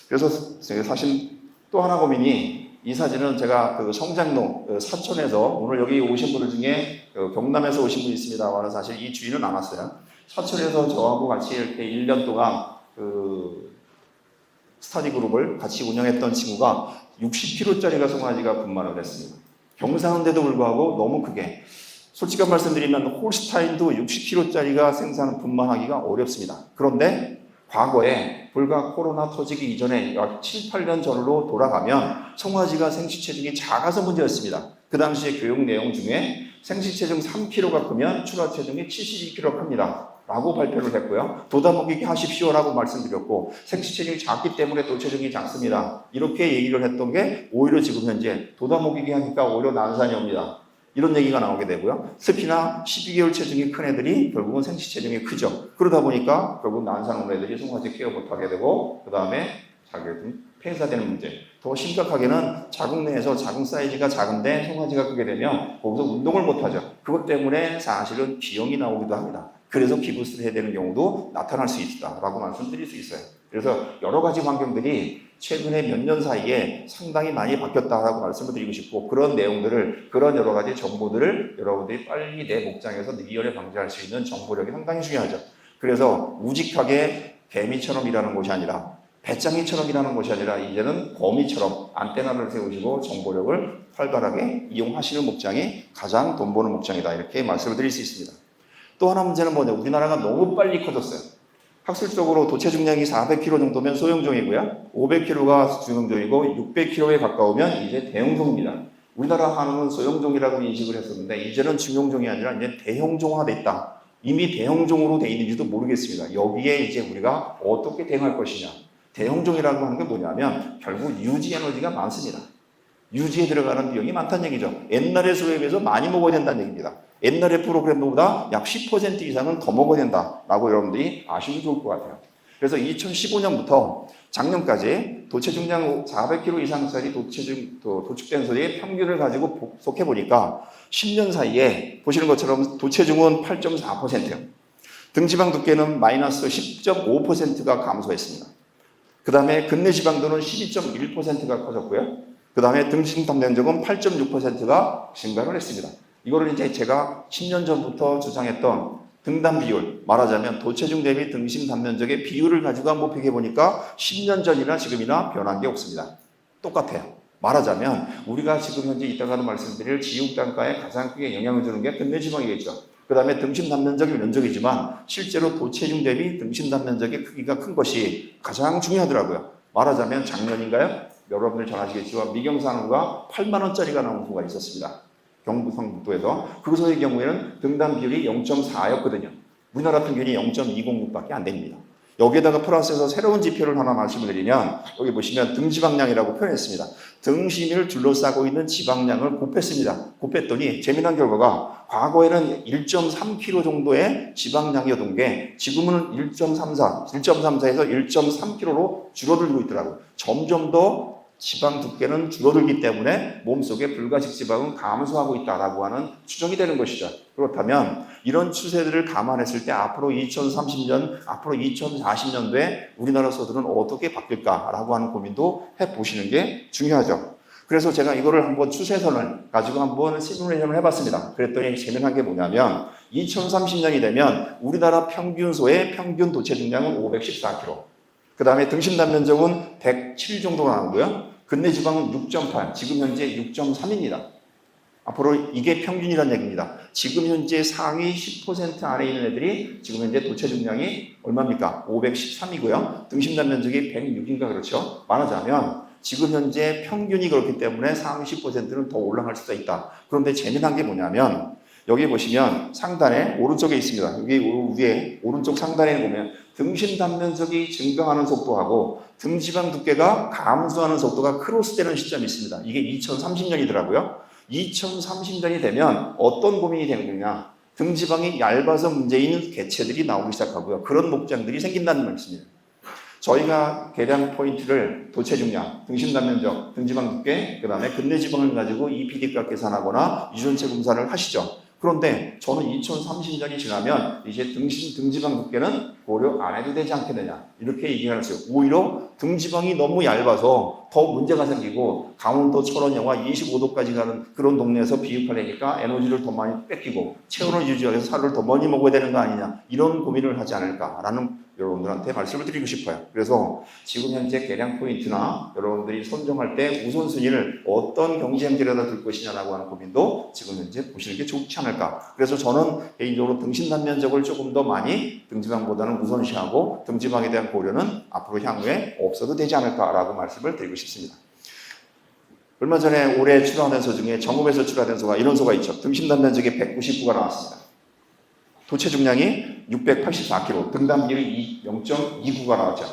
그래서 사실 또 하나 고민이 이 사진은 제가 그 성장로 사천에서 오늘 여기 오신 분들 중에 경남에서 오신 분이 있습니다만 사실 이 주인은 안 왔어요. 사천에서 저하고 같이 이렇게 1년 동안 스터디 그룹을 같이 운영했던 친구가 60kg짜리가 송아지가 분만을 했습니다. 경상인데도 불구하고 너무 크게. 솔직한 말씀드리면 홀스타인도 60kg짜리가 분만하기가 어렵습니다. 그런데 과거에 불과 코로나 터지기 이전에 약 7, 8년 전으로 돌아가면 송아지가 생시체중이 작아서 문제였습니다. 그 당시에 교육 내용 중에 생시체중 3kg가 크면 출하체중이 72kg 큽니다. 라고 발표를 했고요. 도다먹이기 하십시오라고 말씀드렸고 생시체중이 작기 때문에 도체중이 작습니다. 이렇게 얘기를 했던 게 오히려 지금 현재 도다먹이기 하니까 오히려 난산이 옵니다. 이런 얘기가 나오게 되고요. 특히나 12개월 체중이 큰 애들이 결국은 생시체중이 크죠. 그러다 보니까 결국 난산 온 애들이 송아지 케어 못하게 되고 그 다음에 자기들 폐사되는 문제. 더 심각하게는 자궁 내에서 자궁 사이즈가 작은데 송아지가 크게 되면 거기서 운동을 못하죠. 그것 때문에 사실은 비염이 나오기도 합니다. 그래서 기부스를 해야 되는 경우도 나타날 수 있다라고 말씀드릴 수 있어요. 그래서 여러 가지 환경들이 최근에 몇 년 사이에 상당히 많이 바뀌었다라고 말씀을 드리고 싶고 그런 내용들을 그런 여러 가지 정보들을 여러분들이 빨리 내 목장에서 미연에 방지할 수 있는 정보력이 상당히 중요하죠. 그래서 우직하게 개미처럼 일하는 곳이 아니라 배짱이처럼 일하는 것이 아니라 이제는 거미처럼 안테나를 세우시고 정보력을 활발하게 이용하시는 목장이 가장 돈 버는 목장이다 이렇게 말씀을 드릴 수 있습니다. 또 하나 문제는 뭐냐 우리나라가 너무 빨리 커졌어요. 학술적으로 도체 중량이 400kg 정도면 소형종이고요. 500kg가 중형종이고 600kg에 가까우면 이제 대형종입니다. 우리나라 한우는 소형종이라고 인식을 했었는데 이제는 중형종이 아니라 이제 대형종화돼 있다. 이미 대형종으로 돼 있는지도 모르겠습니다. 여기에 이제 우리가 어떻게 대응할 것이냐. 대형종이라고 하는 게 뭐냐면 결국 유지 에너지가 많습니다. 유지에 들어가는 비용이 많다는 얘기죠. 옛날의 수에 비해서 많이 먹어야 된다는 얘기입니다. 옛날의 프로그램보다 약 10% 이상은 더 먹어야 된다라고 여러분들이 아시면 좋을 것 같아요. 그래서 2015년부터 작년까지 도체 중량 400kg 이상짜리 도축된 소의 평균을 가지고 복속해 보니까 10년 사이에 보시는 것처럼 도체중은 8.4%, 등지방 두께는 마이너스 10.5%가 감소했습니다. 그 다음에 근내 지방도는 12.1%가 커졌고요. 그 다음에 등심 담량적은 8.6%가 증가를 했습니다. 이거를 이제 제가 10년 전부터 주장했던 등담 비율, 말하자면 도체중 대비 등심 단면적의 비율을 가지고 한번 비교해 보니까 10년 전이나 지금이나 변한 게 없습니다. 똑같아요. 말하자면 우리가 지금 현재 이따가는 말씀드릴 지육 단가에 가장 크게 영향을 주는 게 근내 지방이겠죠. 그 다음에 등심 단면적이 면적이지만 실제로 도체중 대비 등심 단면적의 크기가 큰 것이 가장 중요하더라고요. 말하자면 작년인가요? 여러분들 잘 아시겠지만 미경산우가 8만 원짜리가 나온 후가 있었습니다. 경북도에서 그 소의 경우에는 등단 비율이 0.4였거든요. 우리나라 평균이 0.206밖에 안 됩니다. 여기에다가 플러스해서 새로운 지표를 하나 말씀을 드리면 여기 보시면 등지방량이라고 표현했습니다. 등심을 둘러싸고 있는 지방량을 곱했습니다. 곱했더니 재미난 결과가 과거에는 1.3kg 정도의 지방량이었던 게 지금은 1.34에서 1.3kg로 줄어들고 있더라고요. 점점 더 지방 두께는 줄어들기 때문에 몸속에 불가식 지방은 감소하고 있다라고 하는 추정이 되는 것이죠. 그렇다면 이런 추세들을 감안했을 때 앞으로 2030년, 앞으로 2040년도에 우리나라 소들은 어떻게 바뀔까라고 하는 고민도 해보시는 게 중요하죠. 그래서 제가 이거를 한번 추세선을 가지고 한번 시뮬레이션을 해봤습니다. 그랬더니 재미난 게 뭐냐면 2030년이 되면 우리나라 평균소의 평균 도체 중량은 514kg. 그 다음에 등심 단면적은 107 정도가 나오고요. 근내 지방은 6.8, 지금 현재 6.3입니다. 앞으로 이게 평균이라는 얘기입니다. 지금 현재 상위 10% 안에 있는 애들이 지금 현재 도체 중량이 얼마입니까? 513이고요. 등심 단면적이 106인가 그렇죠? 말하자면 지금 현재 평균이 그렇기 때문에 상위 10%는 더 올라갈 수가 있다. 그런데 재미난 게 뭐냐면 여기 보시면 상단에 오른쪽에 있습니다. 여기 위에 오른쪽 상단에 보면 등심 단면적이 증가하는 속도하고 등지방 두께가 감소하는 속도가 크로스되는 시점이 있습니다. 이게 2030년이더라고요. 2030년이 되면 어떤 고민이 되느냐? 등지방이 얇아서 문제인 개체들이 나오기 시작하고요. 그런 목장들이 생긴다는 말씀입니다. 저희가 계량 포인트를 도체 중량, 등심 단면적, 등지방 두께, 그 다음에 근내 지방을 가지고 EPD값 계산하거나 유전체 검사를 하시죠. 그런데 저는 2030년이 지나면 이제 등지방 두께는 고려 안 해도 되지 않겠느냐 이렇게 얘기를 했어요. 오히려 등지방이 너무 얇아서 더 문제가 생기고 강원도 철원 영하 25도까지 가는 그런 동네에서 비육하려니까 에너지를 더 많이 뺏기고 체온을 유지하기 위해서 살을 더 많이 먹어야 되는 거 아니냐 이런 고민을 하지 않을까라는 여러분들한테 말씀을 드리고 싶어요. 그래서 지금 현재 계량 포인트나 여러분들이 선정할 때 우선순위를 어떤 경쟁지에다 둘 것이냐라고 하는 고민도 지금 현재 보시는 게 좋지 않을까. 그래서 저는 개인적으로 등심 단면적을 조금 더 많이 등지방보다는 우선시하고 등지방에 대한 고려는 앞으로 향후에 없어도 되지 않을까라고 말씀을 드리고 싶습니다. 얼마 전에 올해 출하된 소 중에 정읍에서 출하된 소가 이런 소가 있죠. 등심 단면적이 199가 나왔습니다. 도체 중량이 684kg, 등단 비율이 0.29가 나왔죠.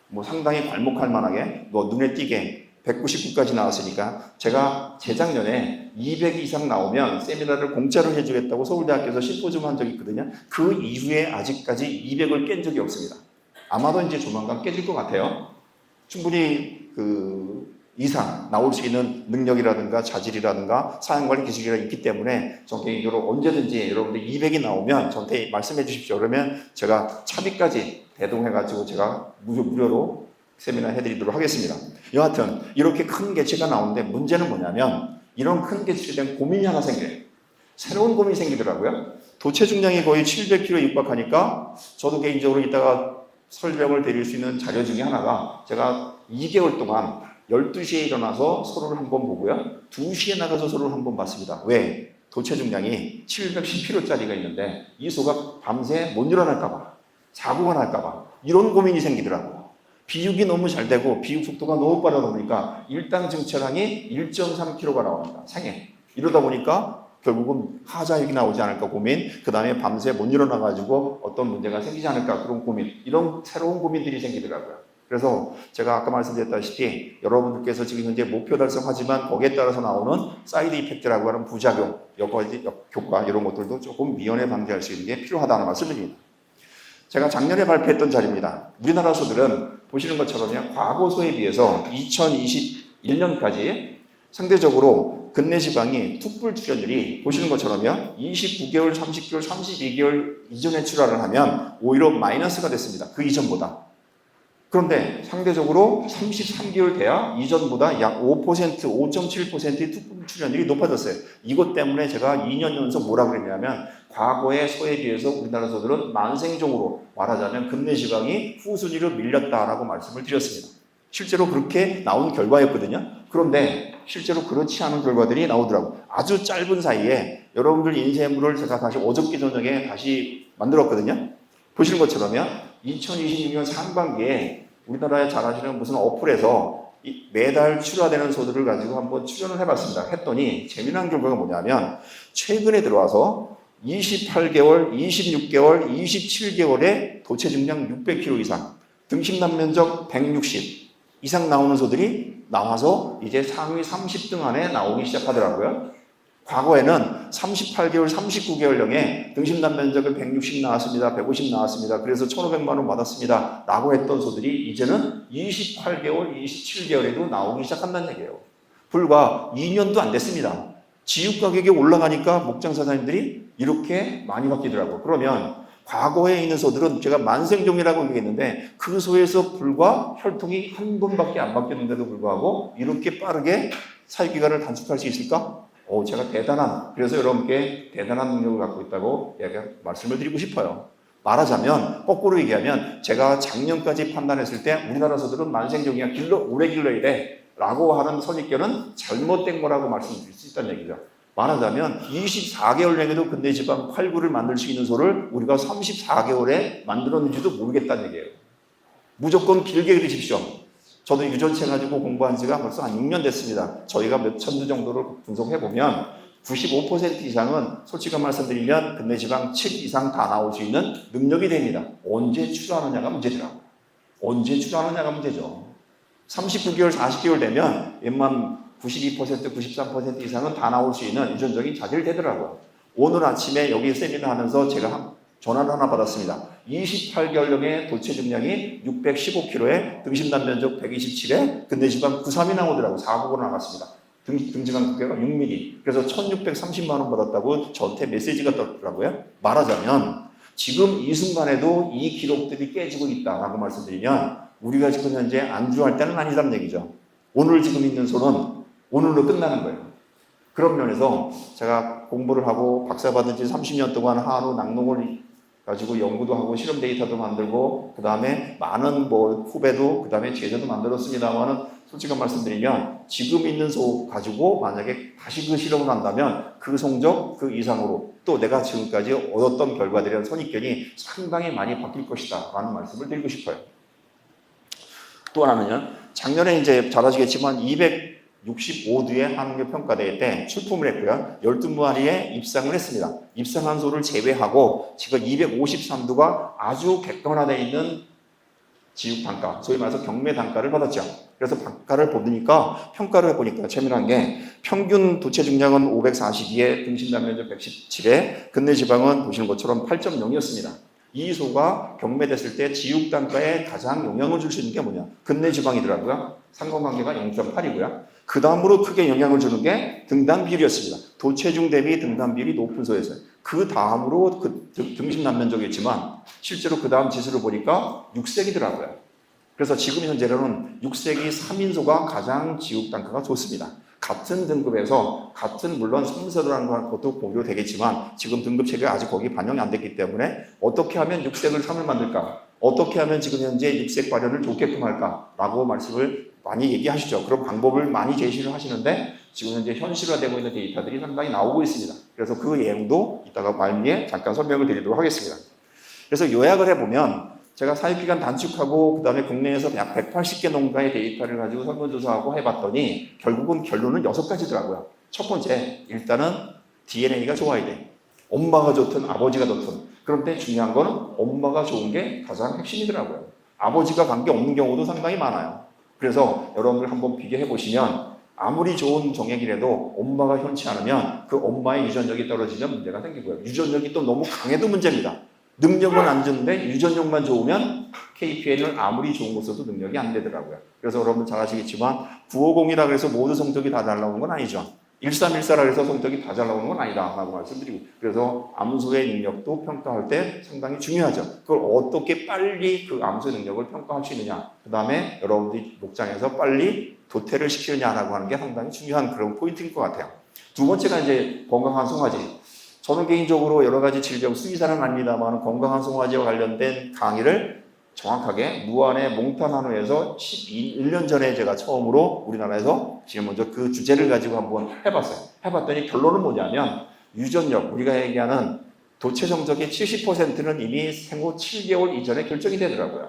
뭐 상당히 괄목할 만하게 눈에 띄게 199까지 나왔으니까 제가 재작년에 200 이상 나오면 세미나를 공짜로 해주겠다고 서울대학교에서 심포지엄 한 적이 있거든요. 그 이후에 아직까지 200을 깬 적이 없습니다. 아마도 이제 조만간 깨질 것 같아요. 충분히 이상 나올 수 있는 능력이라든가 자질이라든가 사용관리 기술이 있기 때문에 전 개인적으로 언제든지 여러분들 200이 나오면 저한테 말씀해 주십시오. 그러면 제가 차비까지 대동해가지고 제가 무료로 세미나 해드리도록 하겠습니다. 여하튼 이렇게 큰 개체가 나오는데 문제는 뭐냐면 이런 큰 개체에 대한 고민이 하나 생겨요. 새로운 고민이 생기더라고요. 도체 중량이 거의 700kg 육박하니까 저도 개인적으로 이따가 설명을 드릴 수 있는 자료 중에 하나가 제가 2개월 동안 12시에 일어나서 소를 한번 보고요. 2시에 나가서 소를 한번 봤습니다. 왜? 도체 중량이 710kg짜리가 있는데 이 소가 밤새 못 일어날까봐, 사고가 날까봐 이런 고민이 생기더라고요. 비육이 너무 잘 되고 비육 속도가 너무 빠르다 보니까 일당 증체량이 1.3kg가 나옵니다. 생애. 이러다 보니까 결국은 하자육이 나오지 않을까 고민, 그 다음에 밤새 못 일어나가지고 어떤 문제가 생기지 않을까 그런 고민, 이런 새로운 고민들이 생기더라고요. 그래서 제가 아까 말씀드렸다시피 여러분들께서 지금 현재 목표 달성하지만 거기에 따라서 나오는 사이드 이펙트라고 하는 부작용, 역효과 이런 것들도 조금 미연에 방지할 수 있는 게 필요하다는 말씀드립니다. 제가 작년에 발표했던 자료입니다. 우리나라 소들은 보시는 것처럼요, 과거 소에 비해서 2021년까지 상대적으로 근내 지방이 툭불 출현율이 보시는 것처럼요, 29개월, 30개월, 32개월 이전에 출하를 하면 오히려 마이너스가 됐습니다. 그 이전보다. 그런데 상대적으로 33개월 돼야 이전보다 약 5%, 5.7%의 툭불 출현율이 높아졌어요. 이것 때문에 제가 2년 연속 뭐라 그랬냐면 과거의 소에 비해서 우리나라 소들은 만생종으로 말하자면 근내 지방이 후순위로 밀렸다라고 말씀을 드렸습니다. 실제로 그렇게 나온 결과였거든요. 그런데 실제로 그렇지 않은 결과들이 나오더라고요. 아주 짧은 사이에 여러분들 인쇄물을 제가 다시 어저께 저녁에 다시 만들었거든요. 보시는 것처럼요, 2026년 상반기에 우리나라에 잘 아시는 무슨 어플에서 매달 출하되는 소들을 가지고 한번 출연을 해봤습니다. 했더니 재미난 결과가 뭐냐면 최근에 들어와서 28개월, 26개월, 27개월에 도체 중량 600kg 이상, 등심단 면적 160 이상 나오는 소들이 나와서 이제 상위 30등 안에 나오기 시작하더라고요. 과거에는 38개월, 39개월령에 등심단 면적은 160 나왔습니다. 150 나왔습니다. 그래서 1,500만 원 받았습니다. 라고 했던 소들이 이제는 28개월, 27개월에도 나오기 시작한다는 얘기예요. 불과 2년도 안 됐습니다. 지육 가격이 올라가니까 목장 사장님들이 이렇게 많이 바뀌더라고요. 그러면 과거에 있는 소들은 제가 만생종이라고 얘기했는데 그 소에서 불과 혈통이 한 번밖에 안 바뀌었는데도 불구하고 이렇게 빠르게 사육기간을 단축할 수 있을까? 제가 그래서 여러분께 대단한 능력을 갖고 있다고 말씀을 드리고 싶어요. 말하자면, 거꾸로 얘기하면, 제가 작년까지 판단했을 때 우리나라 소들은 만생종이야, 오래 길러야 돼. 라고 하는 선입견은 잘못된 거라고 말씀드릴 수 있다는 얘기죠. 말하자면, 24개월령에도 근대 지방 8, 9를 만들 수 있는 소를 우리가 34개월에 만들었는지도 모르겠다는 얘기예요. 무조건 길게 그리십시오. 저도 유전체 가지고 공부한 지가 벌써 한 6년 됐습니다. 저희가 몇 천두 정도를 분석해보면 95% 이상은 솔직히 말씀드리면 근내 지방 7 이상 다 나올 수 있는 능력이 됩니다. 언제 출하느냐가 문제더라고요. 언제 출하느냐가 문제죠. 39개월, 40개월 되면 웬만 92%, 93% 이상은 다 나올 수 있는 유전적인 자질이 되더라고요. 오늘 아침에 여기 세미나 하면서 제가 전화를 하나 받았습니다. 28개월령의 도체 중량이 615kg에 등심단 면적 127에 근내 지방 93이 나오더라고요. 4국으로 나갔습니다. 등지방 두께가 6mm. 그래서 1,630만 원 받았다고 저한테 메시지가 떴더라고요. 말하자면 지금 이 순간에도 이 기록들이 깨지고 있다라고 말씀드리면 우리가 지금 현재 안주할 때는 아니다는 얘기죠. 오늘 지금 있는 소는 오늘로 끝나는 거예요. 그런 면에서 제가 공부를 하고 박사 받은 지 30년 동안 한우 낙농을 가지고 연구도 하고 실험 데이터도 만들고 그 다음에 많은 후배도 그 다음에 제자도 만들었습니다만은 솔직한 말씀드리면 지금 있는 소 가지고 만약에 다시 그 실험을 한다면 그 성적 그 이상으로 또 내가 지금까지 얻었던 결과들이란 선입견이 상당히 많이 바뀔 것이다 라는 말씀을 드리고 싶어요. 또 하나는요, 작년에 이제 잘 아시겠지만 265두의 한국역 평가대회 때 출품을 했고요. 12마리에 입상을 했습니다. 입상한 소를 제외하고 지금 253두가 아주 객관화되어 있는 지육 단가, 소위 말해서 경매 단가를 받았죠. 그래서 단가를 평가를 해보니까 재미난 게 평균 도체 중량은 542에 등심단 면적 117에 근내 지방은 보시는 것처럼 8.0이었습니다. 이 소가 경매됐을 때 지육 단가에 가장 영향을 줄 수 있는 게 뭐냐? 근내 지방이더라고요. 상관관계가 0.8이고요. 그 다음으로 크게 영향을 주는 게 등단 비율이었습니다. 도체중 대비 등단 비율이 높은 소였어요. 그 다음으로 등심 단면적이었지만 실제로 그 다음 지수를 보니까 육색이더라고요. 그래서 지금 현재로는 육색이 3인소가 가장 지육 단가가 좋습니다. 같은 등급에서 물론 섬세도라는 것도 고려되겠지만 지금 등급 체계가 아직 거기 반영이 안 됐기 때문에 어떻게 하면 육색을 3을 만들까? 어떻게 하면 지금 현재 육색 발현을 좋게끔 할까라고 말씀을 많이 얘기하시죠. 그런 방법을 많이 제시를 하시는데 지금 현재 현실화되고 있는 데이터들이 상당히 나오고 있습니다. 그래서 그 내용도 이따가 말미에 잠깐 설명을 드리도록 하겠습니다. 그래서 요약을 해보면 제가 사육기간 단축하고 그다음에 국내에서 약 180개 농가의 데이터를 가지고 설문조사하고 해봤더니 결국은 결론은 6가지더라고요. 첫 번째, 일단은 DNA가 좋아야 돼. 엄마가 좋든 아버지가 좋든. 그런데 중요한 거는 엄마가 좋은 게 가장 핵심이더라고요. 아버지가 관계없는 경우도 상당히 많아요. 그래서 여러분들 한번 비교해 보시면 아무리 좋은 정액이라도 엄마가 현치 않으면 그 엄마의 유전력이 떨어지면 문제가 생기고요. 유전력이 또 너무 강해도 문제입니다. 능력은 안 좋은데 유전력만 좋으면 KPN을 아무리 좋은 거 써도 능력이 안 되더라고요. 그래서 여러분 잘 아시겠지만 950이라고 해서 모두 성적이 다 잘 나오는 건 아니죠. 1314라고 해서 성적이 다 잘 나오는 건 아니다 라고 말씀드리고, 그래서 암소의 능력도 평가할 때 상당히 중요하죠. 그걸 어떻게 빨리 그 암소 능력을 평가할 수 있느냐, 그 다음에 여러분들이 목장에서 빨리 도태를 시키느냐라고 하는 게 상당히 중요한 그런 포인트일 것 같아요. 두 번째가 이제 건강한 송아지. 저는 개인적으로 여러 가지 질병 수의사는 아닙니다만 건강한 송아지와 관련된 강의를 정확하게 무안의 몽타나누에서 11년 전에 제가 처음으로 우리나라에서 지금 먼저 그 주제를 가지고 한번 해봤어요. 해봤더니 결론은 뭐냐면 유전력, 우리가 얘기하는 도체 정적의 70%는 이미 생후 7개월 이전에 결정이 되더라고요.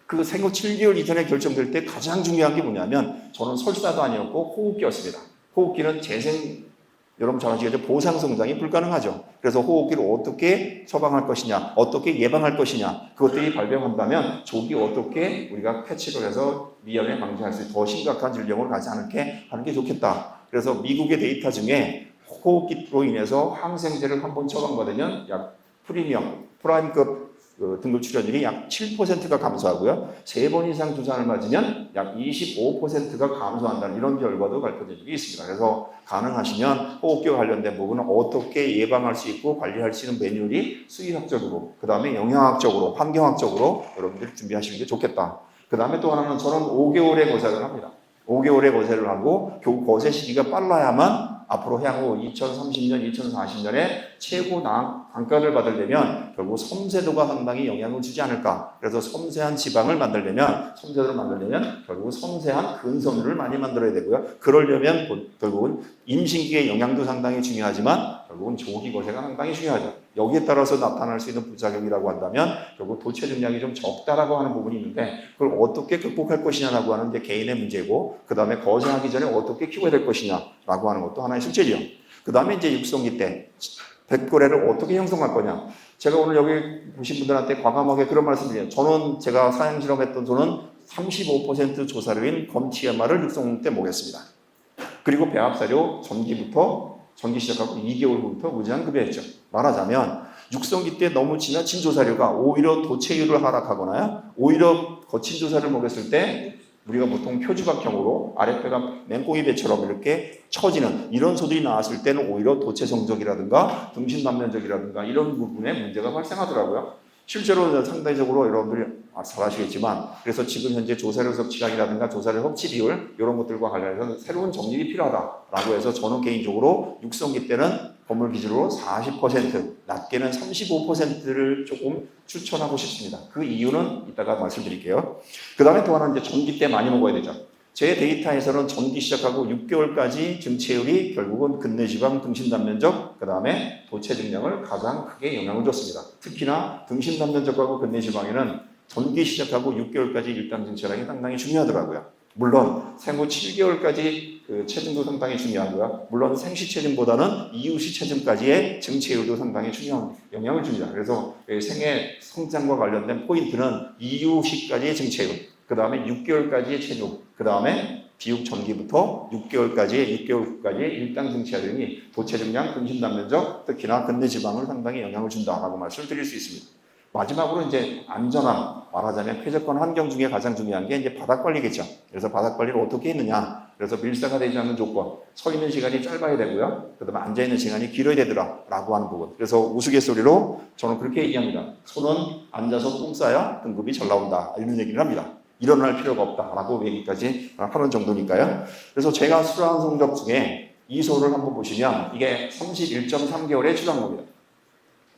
그 생후 7개월 이전에 결정될 때 가장 중요한 게 뭐냐면 저는 설사도 아니었고 호흡기였습니다. 호흡기는 여러분 잘 아시겠죠? 보상 성장이 불가능하죠. 그래서 호흡기를 어떻게 처방할 것이냐, 어떻게 예방할 것이냐, 그것들이 발병한다면 조기 어떻게 우리가 캐치를 해서 미연에 방지할 수 있는 더 심각한 질병을 가지 않게 하는 게 좋겠다. 그래서 미국의 데이터 중에 호흡기로 인해서 항생제를 한 번 처방받으면 약 프라임급 등급 출혈률이 약 7%가 감소하고요. 3번 이상 주사를 맞으면 약 25%가 감소한다는 이런 결과도 발표된 적이 있습니다. 그래서 가능하시면 호흡기와 관련된 부분은 어떻게 예방할 수 있고 관리할 수 있는 매뉴얼이 수의학적으로, 그 다음에 영양학적으로, 환경학적으로 여러분들이 준비하시는 게 좋겠다. 그 다음에 또 하나는 저는 5개월의 거세를 합니다. 5개월의 거세를 하고 거세 시기가 빨라야만 앞으로 향후 2030년, 2040년에 최고 단가를 받으려면 결국 섬세도가 상당히 영향을 주지 않을까. 그래서 섬세한 지방을 만들려면, 섬세도를 만들려면 결국 섬세한 근섬유를 많이 만들어야 되고요. 그러려면 결국은 임신기의 영양도 상당히 중요하지만 결국은 조기 거세가 상당히 중요하죠. 여기에 따라서 나타날 수 있는 부작용이라고 한다면 결국 도체 증량이 좀 적다라고 하는 부분이 있는데 그걸 어떻게 극복할 것이냐라고 하는 게 개인의 문제고, 그 다음에 거세하기 전에 어떻게 키워야 될 것이냐라고 하는 것도 하나의 숙제죠. 그 다음에 이제 육성기 때 백고래를 어떻게 형성할 거냐. 제가 오늘 여기 보신 분들한테 과감하게 그런 말씀 드려요. 제가 사양 실험했던 저는 35% 조사료인 검TMR을 육성 때 먹였습니다. 그리고 배합사료 전기 시작하고 2개월 후부터 무제한 급여했죠. 말하자면 육성기 때 너무 지나친 조사료가 오히려 도체율을 하락하거나 오히려 거친 조사를 먹였을 때 우리가 보통 표주각형으로 아랫배가 맹꽁이 배처럼 이렇게 처지는 이런 소들이 나왔을 때는 오히려 도체 성적이라든가 등심 단면적이라든가 이런 부분에 문제가 발생하더라고요. 실제로 상대적으로 여러분들이 잘 아시겠지만 그래서 지금 현재 조사료 섭취량이라든가 조사료 섭취 비율 이런 것들과 관련해서 새로운 정립이 필요하다라고 해서 저는 개인적으로 육성기 때는 건물 기준으로 40%, 낮게는 35%를 조금 추천하고 싶습니다. 그 이유는 이따가 말씀드릴게요. 그 다음에 또 하나 이제 전기 때 많이 먹어야 되죠. 제 데이터에서는 전기 시작하고 6개월까지 증체율이 결국은 근내지방, 등심단면적, 그 다음에 도체 증량을 가장 크게 영향을 줬습니다. 특히나 등심단면적하고 근내지방에는 전기 시작하고 6개월까지 일당 증체량이 상당히 중요하더라고요. 물론 생후 7개월까지 그 체중도 상당히 중요하고요. 물론 생시 체중보다는 이후시 체중까지의 증체율도 상당히 중요한 영향을 줍니다. 그래서 생애 성장과 관련된 포인트는 이후시까지의 증체율, 그 다음에 6개월까지의 체중, 그 다음에 비육 전기부터 6개월까지의 일당 증체율이 도체 증량, 근심 단면적, 특히나 근내 지방을 상당히 영향을 준다라고 말씀을 드릴 수 있습니다. 마지막으로 이제 안전함, 말하자면 쾌적한 환경 중에 가장 중요한 게 이제 바닥 관리겠죠. 그래서 바닥 관리를 어떻게 했느냐. 그래서 밀사가 되지 않는 조건, 서 있는 시간이 짧아야 되고요. 그 다음에 앉아 있는 시간이 길어야 되더라라고 하는 부분. 그래서 우스갯소리로 저는 그렇게 얘기합니다. 소는 앉아서 똥 싸야 등급이 잘 나온다. 이런 얘기를 합니다. 일어날 필요가 없다라고 얘기까지 하는 정도니까요. 그래서 제가 수료한 성적 중에 이 소를 한번 보시면 이게 31.3개월의 출항목입니다.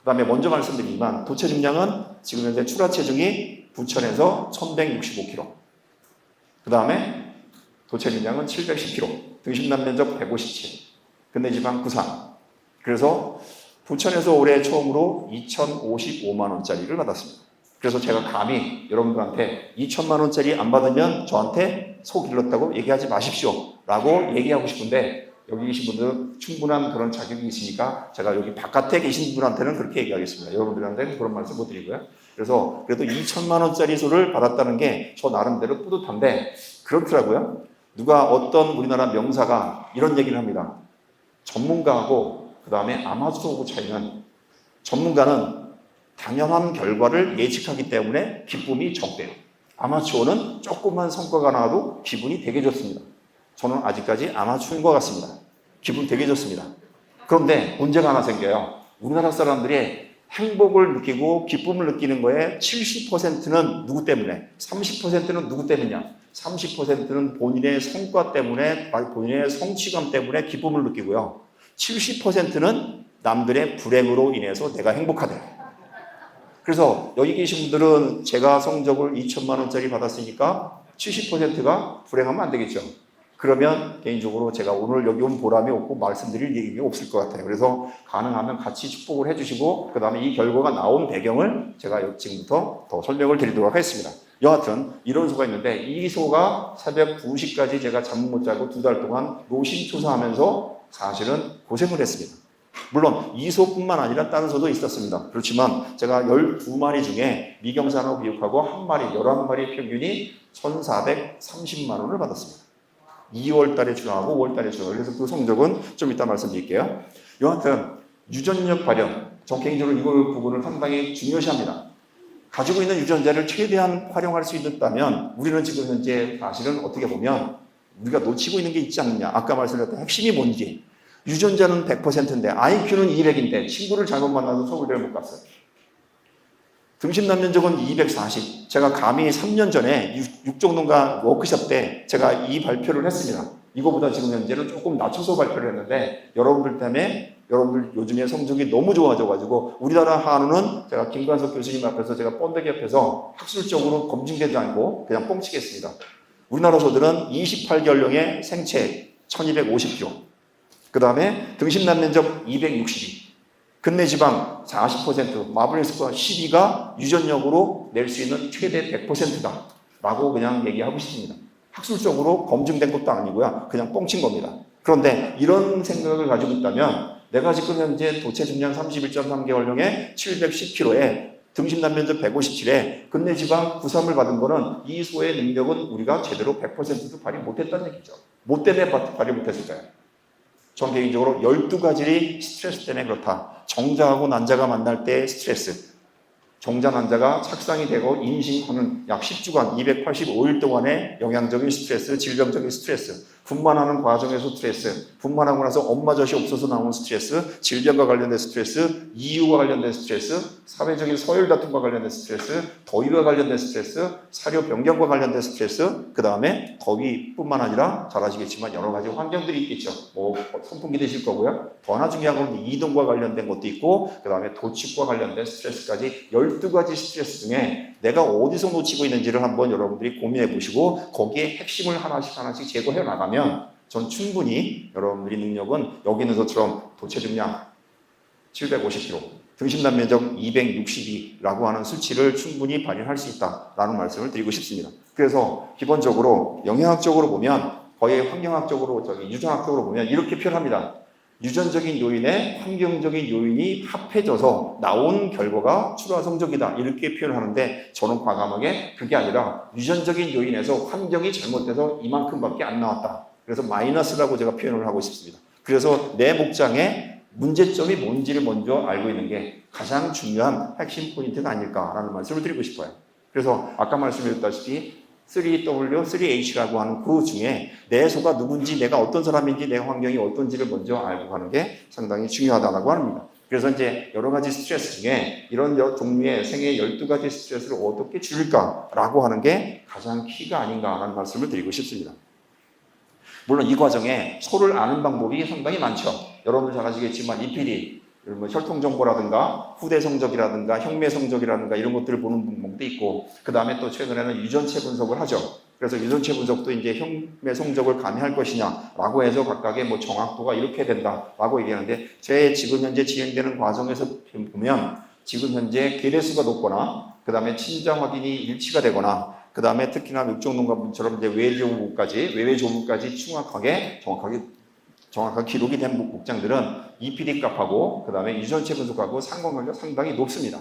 그 다음에 먼저 말씀드리지만 도체 증량은 지금 현재 출하 체중이 부천에서 1165kg, 그 다음에 도체 증량은 710kg, 등심단 면적 157, 근내 지방 93. 그래서 부천에서 올해 처음으로 2,055만 원짜리를 받았습니다. 그래서 제가 감히 여러분들한테 2천만 원짜리 안 받으면 저한테 속 일렀다고 얘기하지 마십시오 라고 얘기하고 싶은데, 여기 계신 분들은 충분한 그런 자격이 있으니까 제가 여기 바깥에 계신 분한테는 그렇게 얘기하겠습니다. 여러분들한테는 그런 말씀 못 드리고요. 그래서 그래도 2천만 원짜리 소를 받았다는 게 저 나름대로 뿌듯한데, 그렇더라고요. 누가 어떤 우리나라 명사가 이런 얘기를 합니다. 전문가하고 그 다음에 아마추어하고 차이는, 전문가는 당연한 결과를 예측하기 때문에 기쁨이 적대요. 아마추어는 조그만 성과가 나와도 기분이 되게 좋습니다. 저는 아직까지 아마추어인 것 같습니다. 기분 되게 좋습니다. 그런데 문제가 하나 생겨요. 우리나라 사람들이 행복을 느끼고 기쁨을 느끼는 거에 70%는 누구 때문에, 30%는 누구 때문이냐? 30%는 본인의 성과 때문에, 본인의 성취감 때문에 기쁨을 느끼고요. 70%는 남들의 불행으로 인해서 내가 행복하대. 그래서 여기 계신 분들은 제가 성적을 2천만 원짜리 받았으니까 70%가 불행하면 안 되겠죠. 그러면 개인적으로 제가 오늘 여기 온 보람이 없고 말씀드릴 얘기가 없을 것 같아요. 그래서 가능하면 같이 축복을 해주시고, 그 다음에 이 결과가 나온 배경을 제가 지금부터 더 설명을 드리도록 하겠습니다. 여하튼 이런 소가 있는데, 이 소가 새벽 2시까지 제가 잠 못 자고 2달 동안 노심초사하면서 사실은 고생을 했습니다. 물론 이 소뿐만 아니라 다른 소도 있었습니다. 그렇지만 제가 12마리 중에 미경산하고 비육하고 한 마리, 11마리 평균이 1,430만 원을 받았습니다. 2월 달에 출하고 5월 달에 출하. 그래서 그 성적은 좀 이따 말씀드릴게요. 여하튼 유전력 발현, 저 개인적으로 이걸 부분을 상당히 중요시합니다. 가지고 있는 유전자를 최대한 활용할 수 있다면 우리는 지금 현재 사실은 어떻게 보면 우리가 놓치고 있는 게 있지 않느냐. 아까 말씀드렸던 핵심이 뭔지. 유전자는 100%인데 IQ는 200인데 친구를 잘못 만나서 서울대를 못 갔어요. 등심남 면적은 240. 제가 감히 3년 전에 육종농가 워크숍 때 제가 이 발표를 했습니다. 이거보다 지금 현재는 조금 낮춰서 발표를 했는데, 여러분들 때문에 여러분들 요즘에 성적이 너무 좋아져가지고 우리나라 한우는 제가 김관석 교수님 앞에서 제가 번데기 앞에서 학술적으로 검증되지 않고 그냥 뻥치겠습니다. 우리나라 소들은 28개월령의 생체 1250kg, 그 다음에 등심남 면적 262, 근내지방 40%, 마블링스코어 12가 유전력으로 낼 수 있는 최대 100%다 라고 그냥 얘기하고 싶습니다. 학술적으로 검증된 것도 아니고요. 그냥 뻥친 겁니다. 그런데 이런 생각을 가지고 있다면, 내가 지금 현재 도체 중량 31.3개월령에 710kg에 등심남 면적 157에 근내지방 93을 받은 거는 이 소의 능력은 우리가 제대로 100%도 발휘 못했다는 얘기죠. 뭐 때문에 발휘 못했을까요? 전 개인적으로 12가지 스트레스 때문에 그렇다. 정자하고 난자가 만날 때 스트레스, 정자 난자가 착상이 되고 임신하는 약 10주간 285일 동안의 영양적인 스트레스, 질병적인 스트레스, 분만하는 과정에서 스트레스, 분만하고 나서 엄마젖이 없어서 나오는 스트레스, 질병과 관련된 스트레스, 이유와 관련된 스트레스, 사회적인 서열 다툼과 관련된 스트레스, 더위와 관련된 스트레스, 사료 변경과 관련된 스트레스, 그 다음에 더위뿐만 아니라 잘 아시겠지만 여러 가지 환경들이 있겠죠. 뭐 선풍기 되실 거고요. 더 하나 중요한 건 이동과 관련된 것도 있고, 그 다음에 도축과 관련된 스트레스까지 12가지 스트레스 중에 내가 어디서 놓치고 있는지를 한번 여러분들이 고민해 보시고 거기에 핵심을 하나씩 제거해 나가면 전 충분히 여러분들이 능력은 여기 있는 것처럼 도체 중량 750kg, 등심남 면적 262라고 하는 수치를 충분히 발휘할 수 있다라는 말씀을 드리고 싶습니다. 그래서 기본적으로 영양학적으로 보면, 거의 환경학적으로, 유전학적으로 보면 이렇게 표현합니다. 유전적인 요인에 환경적인 요인이 합해져서 나온 결과가 출하 성적이다, 이렇게 표현하는데, 저는 과감하게 그게 아니라 유전적인 요인에서 환경이 잘못돼서 이만큼밖에 안 나왔다, 그래서 마이너스라고 제가 표현을 하고 싶습니다. 그래서 내 목장의 문제점이 뭔지를 먼저 알고 있는 게 가장 중요한 핵심 포인트가 아닐까라는 말씀을 드리고 싶어요. 그래서 아까 말씀드렸다시피 3W, 3H라고 하는 그 중에 내 소가 누군지, 내가 어떤 사람인지, 내 환경이 어떤지를 먼저 알고 가는 게 상당히 중요하다고 합니다. 그래서 이제 여러 가지 스트레스 중에 이런 종류의 생애 12가지 스트레스를 어떻게 줄일까라고 하는 게 가장 키가 아닌가라는 말씀을 드리고 싶습니다. 물론 이 과정에 소를 아는 방법이 상당히 많죠. 여러분들 잘 아시겠지만 EPD, 혈통정보라든가 후대 성적이라든가 혁매 성적이라든가 이런 것들을 보는 방법도 있고, 그 다음에 또 최근에는 유전체 분석을 하죠. 그래서 유전체 분석도 이제 혁매 성적을 가미할 것이냐라고 해서 각각의 뭐 정확도가 이렇게 된다라고 얘기하는데, 제 지금 현재 진행되는 과정에서 보면 지금 현재 계대수가 높거나 그 다음에 친장 확인이 일치가 되거나 그 다음에 특히나 육종농가분처럼 이제 외외 조무까지 정확하게 기록이 된 목장들은 EPD 값하고 그 다음에 유전체 분석하고 상관관계가 상당히 높습니다.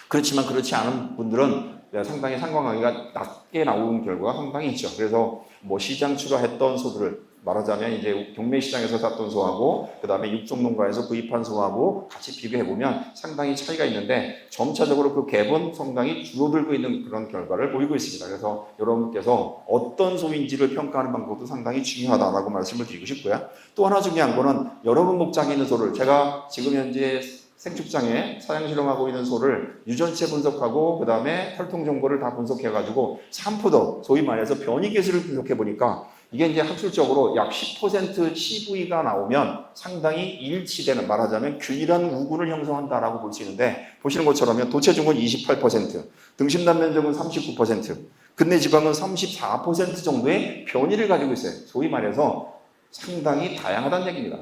그렇지만 그렇지 않은 분들은 상당히 상관관계가 낮게 나오는 결과가 상당히 있죠. 그래서 뭐 시장 출하했던 소들을 말하자면 이제 경매 시장에서 샀던 소하고 그 다음에 육종농가에서 구입한 소하고 같이 비교해 보면 상당히 차이가 있는데 점차적으로 그 갭은 상당히 줄어들고 있는 그런 결과를 보이고 있습니다. 그래서 여러분께서 어떤 소인지를 평가하는 방법도 상당히 중요하다라고 말씀을 드리고 싶고요. 또 하나 중요한 거는 여러분 목장에 있는 소를 제가 지금 현재 생축장에 사양 실험하고 있는 소를 유전체 분석하고 그 다음에 혈통 정보를 다 분석해가지고 산포도 소위 말해서 변이 개수를 분석해 보니까 이게 이제 학술적으로 약 10% CV가 나오면 상당히 일치되는 말하자면 균일한 우군을 형성한다라고 볼 수 있는데 보시는 것처럼 도체중은 28%, 등심단 면적은 39%, 근내 지방은 34% 정도의 변이를 가지고 있어요. 소위 말해서 상당히 다양하다는 얘기입니다.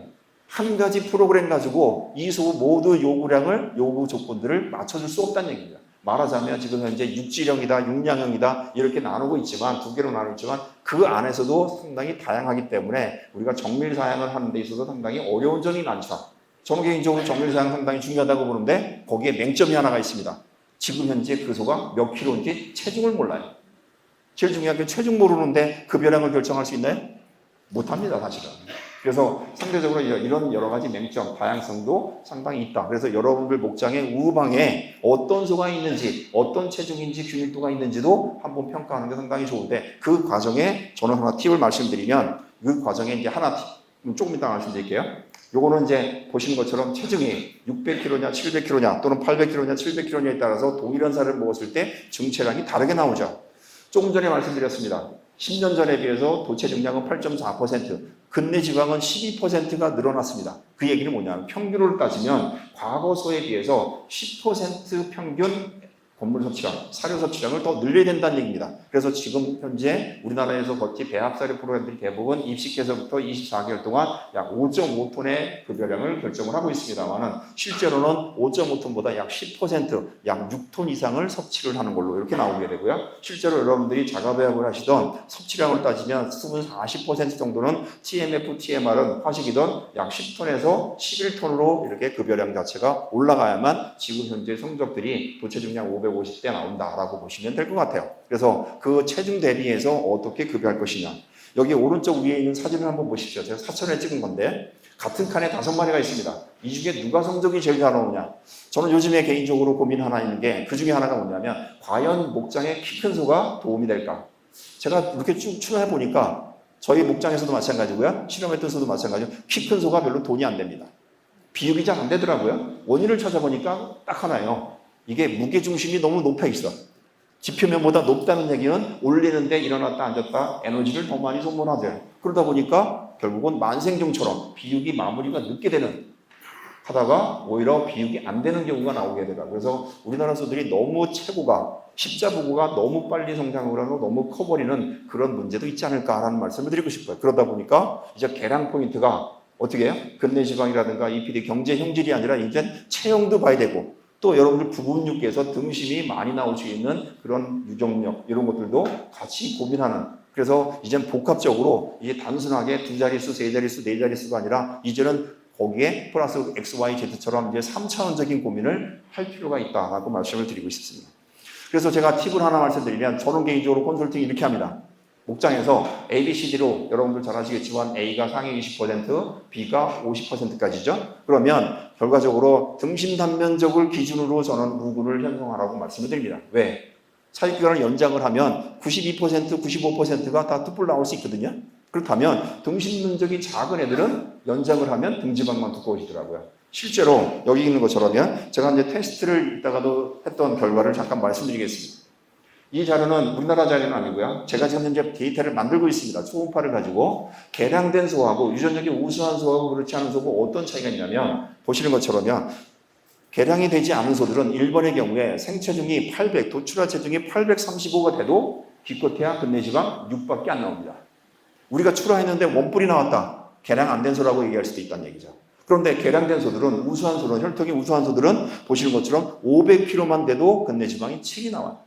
한 가지 프로그램 가지고 이 소 모두 요구 조건들을 맞춰줄 수 없다는 얘기입니다. 말하자면 지금 현재 육지령이다, 육량형이다 이렇게 나누고 있지만 두 개로 나누지만 그 안에서도 상당히 다양하기 때문에 우리가 정밀 사양을 하는 데 있어서 상당히 어려운 점이 많다. 저는 개인적으로 정밀 사양 상당히 중요하다고 보는데 거기에 맹점이 하나가 있습니다. 지금 현재 그 소가 몇 킬로인지 체중을 몰라요. 제일 중요한 게 체중 모르는데 급여량을 결정할 수 있나요? 못합니다, 사실은. 그래서 상대적으로 이런 여러 가지 맹점, 다양성도 상당히 있다. 그래서 여러분들 목장의 우방에 어떤 소가 있는지, 어떤 체중인지, 균일도가 있는지도 한번 평가하는 게 상당히 좋은데 그 과정에 저는 하나 팁을 말씀드리면 그 과정에 이제 하나 팁, 조금 이따 말씀드릴게요. 요거는 이제 보시는 것처럼 체중이 600kg냐, 700kg냐, 또는 800kg냐, 700kg냐에 따라서 동일한 살을 먹었을 때 증체량이 다르게 나오죠. 조금 전에 말씀드렸습니다. 10년 전에 비해서 도체 증량은 8.4%, 근내 지방은 12%가 늘어났습니다. 그 얘기는 뭐냐면 평균으로 따지면 과거소에 비해서 10% 평균 건물 섭취량, 사료 섭취량을 더 늘려야 된다는 얘기입니다. 그래서 지금 현재 우리나라에서 거치 배합사료 프로그램들이 대부분 입식해서부터 24개월 동안 약 5.5톤의 급여량을 결정을 하고 있습니다만 실제로는 5.5톤보다 약 10%, 약 6톤 이상을 섭취를 하는 걸로 이렇게 나오게 되고요. 실제로 여러분들이 자가배합을 하시던 섭취량을 따지면 수분 40% 정도는 TMF, TMR은 화식이든 약 10톤에서 11톤으로 이렇게 급여량 자체가 올라가야만 지금 현재 성적들이 도체 중량 550대 나온다라고 보시면 될 것 같아요. 그래서 그 체중 대비해서 어떻게 급여할 것이냐. 여기 오른쪽 위에 있는 사진을 한번 보십시오. 제가 사천에 찍은 건데 같은 칸에 5마리가 있습니다. 이 중에 누가 성적이 제일 잘 나오냐. 저는 요즘에 개인적으로 고민 하나 있는 게 그 중에 하나가 뭐냐면 과연 목장에 키 큰 소가 도움이 될까. 제가 이렇게 쭉 추론해 보니까 저희 목장에서도 마찬가지고요. 실험했던 소도 마찬가지고 키 큰 소가 별로 돈이 안 됩니다. 비육이 잘 안 되더라고요. 원인을 찾아보니까 딱 하나예요. 이게 무게중심이 너무 높아 있어. 지표면보다 높다는 얘기는 올리는데 일어났다 앉았다 에너지를 더 많이 소모하죠. 그러다 보니까 결국은 만생종처럼 비육이 마무리가 늦게 되는 하다가 오히려 비육이 안 되는 경우가 나오게 되더라. 그래서 우리나라 소들이 너무 체구가 십자부구가 너무 빨리 성장을 하고 너무 커버리는 그런 문제도 있지 않을까라는 말씀을 드리고 싶어요. 그러다 보니까 이제 개량 포인트가 어떻게 해요? 근내 지방이라든가 EPD 경제 형질이 아니라 이제 체형도 봐야 되고 또 여러분들 부분육에서 등심이 많이 나올 수 있는 그런 유정력 이런 것들도 같이 고민하는 그래서 이젠 복합적으로 이게 단순하게 2자릿수, 3자릿수, 4자릿수가 아니라 이제는 거기에 플러스 X, Y, Z처럼 이제 3차원적인 고민을 할 필요가 있다라고 말씀을 드리고 싶습니다. 그래서 제가 팁을 하나 말씀드리면 저는 개인적으로 컨설팅 이렇게 합니다. 목장에서 A, B, C, D로 여러분들 잘 아시겠지만 A가 상위 20%, B가 50%까지죠. 그러면 결과적으로 등심 단면적을 기준으로 저는 우군을 형성하라고 말씀을 드립니다. 왜? 사육기간을 연장을 하면 92%, 95%가 다 뚝불 나올 수 있거든요. 그렇다면 등심 면적이 작은 애들은 연장을 하면 등지방만 두꺼워지더라고요. 실제로 여기 있는 것처럼 제가 이제 테스트를 이따가도 했던 결과를 잠깐 말씀드리겠습니다. 이 자료는 우리나라 자료는 아니고요. 제가 지금 현재 데이터를 만들고 있습니다. 초음파를 가지고 개량된 소하고 유전력이 우수한 소하고 그렇지 않은 소하고 어떤 차이가 있냐면 보시는 것처럼요. 개량이 되지 않은 소들은 1번의 경우에 생체중이 800, 도출하 체중이 835가 돼도 기껏해야 근내지방 6밖에 안 나옵니다. 우리가 출하했는데 원뿔이 나왔다. 개량 안 된 소라고 얘기할 수도 있다는 얘기죠. 그런데 개량된 소들은 우수한 소는 혈통이 우수한 소들은 보시는 것처럼 500kg만 돼도 근내지방이 7이 나와요.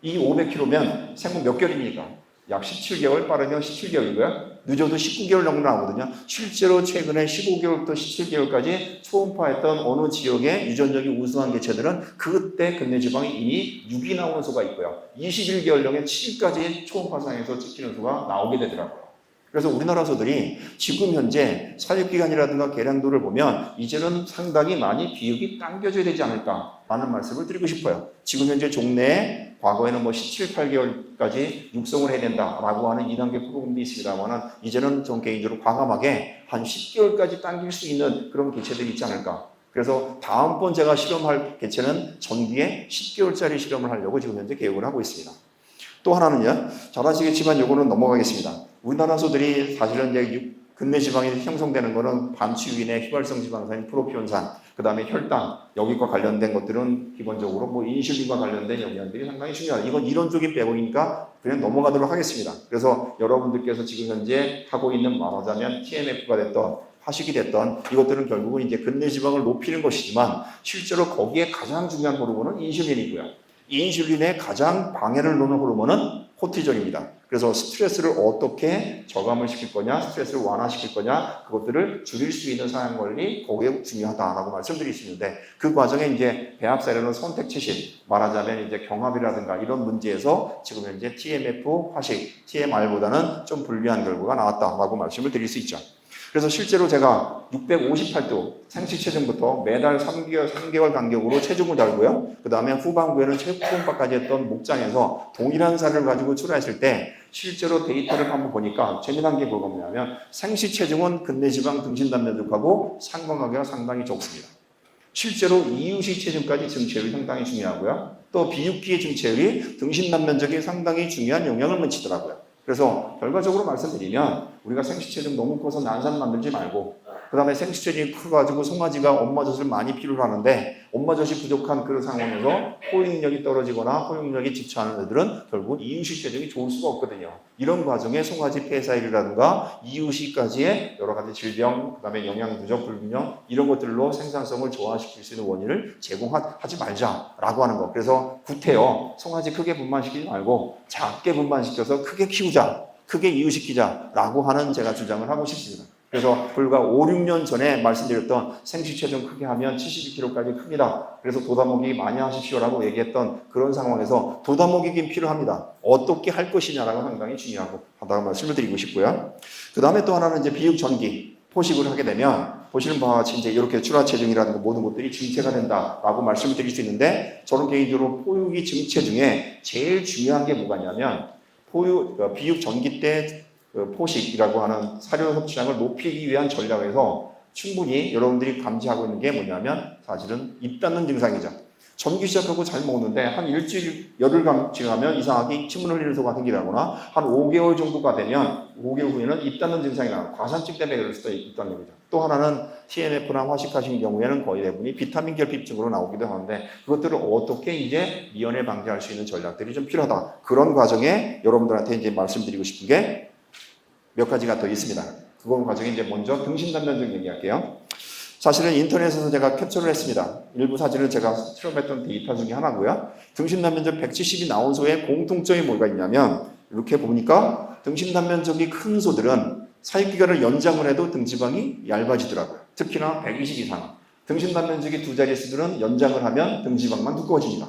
이 500kg면 생후 몇 개월입니까? 약 17개월, 빠르면 17개월이고요. 늦어도 19개월 정도 나오거든요. 실제로 최근에 15개월부터 17개월까지 초음파했던 어느 지역의 유전적인 우수한 개체들은 그때 근내지방이 이미 6이 나오는 소가 있고요. 21개월령에 7까지 초음파상에서 찍히는 소가 나오게 되더라고요. 그래서 우리나라 소들이 지금 현재 사육기간이라든가 개량도를 보면 이제는 상당히 많이 비육이 당겨져야 되지 않을까라는 말씀을 드리고 싶어요. 지금 현재 종내에 과거에는 17, 8개월까지 육성을 해야 된다라고 하는 2단계 프로그램이 있습니다만은 이제는 전 개인적으로 과감하게 한 10개월까지 당길 수 있는 그런 개체들이 있지 않을까. 그래서 다음번 제가 실험할 개체는 전기에 10개월짜리 실험을 하려고 지금 현재 계획을 하고 있습니다. 또 하나는요, 잘 아시겠지만 요거는 넘어가겠습니다. 우리나라 소들이 사실은 이제 근내지방이 형성되는 거는 반추유인의 휘발성 지방산인 프로피온산, 그 다음에 혈당, 여기과 관련된 것들은 기본적으로 인슐린과 관련된 영양들이 상당히 중요하다. 이건 이론적인 배경이니까 그냥 넘어가도록 하겠습니다. 그래서 여러분들께서 지금 현재 하고 있는 말하자면 TMF가 됐던 화식이 됐던 이것들은 결국은 이제 근내지방을 높이는 것이지만 실제로 거기에 가장 중요한 호르몬은 인슐린이고요. 이 인슐린의 가장 방해를 놓는 호르몬은 코티졸입니다. 그래서 스트레스를 어떻게 저감을 시킬 거냐, 스트레스를 완화시킬 거냐, 그것들을 줄일 수 있는 상황관리, 거기에 중요하다라고 말씀드릴 수 있는데, 그 과정에 이제 배합사례는 선택 채식, 말하자면 이제 경합이라든가 이런 문제에서 지금 현재 TMF, 화식, TMR보다는 좀 불리한 결과가 나왔다라고 말씀을 드릴 수 있죠. 그래서 실제로 제가 658도 생식 체중부터 매달 3개월 간격으로 체중을 달고요. 그 다음에 후반부에는 초음파까지 했던 목장에서 동일한 살을 가지고 출하했을 때 실제로 데이터를 한번 보니까 재미난 게 뭐냐면 생식 체중은 근내지방 등신단면적하고 상관관계가 상당히 적습니다. 실제로 이유식 체중까지 증체율이 상당히 중요하고요. 또 비육기의 증체율이 등신단면적에 상당히 중요한 영향을 미치더라고요. 그래서 결과적으로 말씀드리면 우리가 생식체중 너무 커서 난산 만들지 말고 그 다음에 생식체중이 커가지고 송아지가 엄마젖을 많이 필요로 하는데 엄마젖이 부족한 그런 상황에서 포용력이 떨어지거나 포용력이 집중하는 애들은 결국 이유식 체중이 좋을 수가 없거든요. 이런 과정에 송아지 폐사일이라든가 이유식까지의 여러 가지 질병, 그 다음에 영양 부족, 불균형 이런 것들로 생산성을 저하시킬 수 있는 원인을 제공하지 말자라고 하는 거. 그래서 구태여 송아지 크게 분만시키지 말고 작게 분만시켜서 크게 키우자, 크게 이유시키자라고 하는 제가 주장을 하고 싶습니다. 그래서 불과 5, 6년 전에 말씀드렸던 생식체중 크게 하면 72kg까지 큽니다. 그래서 도다먹이 많이 하십시오라고 얘기했던 그런 상황에서 도다먹이긴 필요합니다. 어떻게 할 것이냐라고 상당히 중요하고 하다고 말씀을 드리고 싶고요. 그 다음에 또 하나는 이제 비육전기 포식을 하게 되면 보시는 바와 같이 이제 이렇게 출하체중이라는 모든 것들이 증체가 된다라고 말씀을 드릴 수 있는데 저는 개인적으로 포육이 증체 중에 제일 중요한 게 뭐가냐면 비육 전기 때 포식이라고 하는 사료 섭취량을 높이기 위한 전략에서 충분히 여러분들이 감지하고 있는 게 뭐냐면 사실은 입 닫는 증상이죠. 전기 시작하고 잘 먹는데 한 일주일, 열흘 지나면 이상하게 침을 흘리는 소가 생기거나 한 5개월 정도가 되면 5개월 후에는 입 닫는 증상이 나와요. 과산증 때문에 그럴 수도 있다는 얘기죠. 또 하나는 TNF나 화식하신 경우에는 거의 대부분이 비타민 결핍증으로 나오기도 하는데 그것들을 어떻게 이제 미연에 방지할 수 있는 전략들이 좀 필요하다. 그런 과정에 여러분들한테 이제 말씀드리고 싶은 게 몇 가지가 더 있습니다. 그건 과정에 이제 먼저 등신단면적 얘기할게요. 사실은 인터넷에서 제가 캡처를 했습니다. 일부 사진은 제가 실험했던 데이터 중에 하나고요. 등신단면적 170이 나온 소의 공통점이 뭐가 있냐면 이렇게 보니까 등신단면적이 큰 소들은 사육기간을 연장을 해도 등지방이 얇아지더라고요. 특히나 120 이상. 등신단면적이 두 자릿수들은 연장을 하면 등지방만 두꺼워집니다.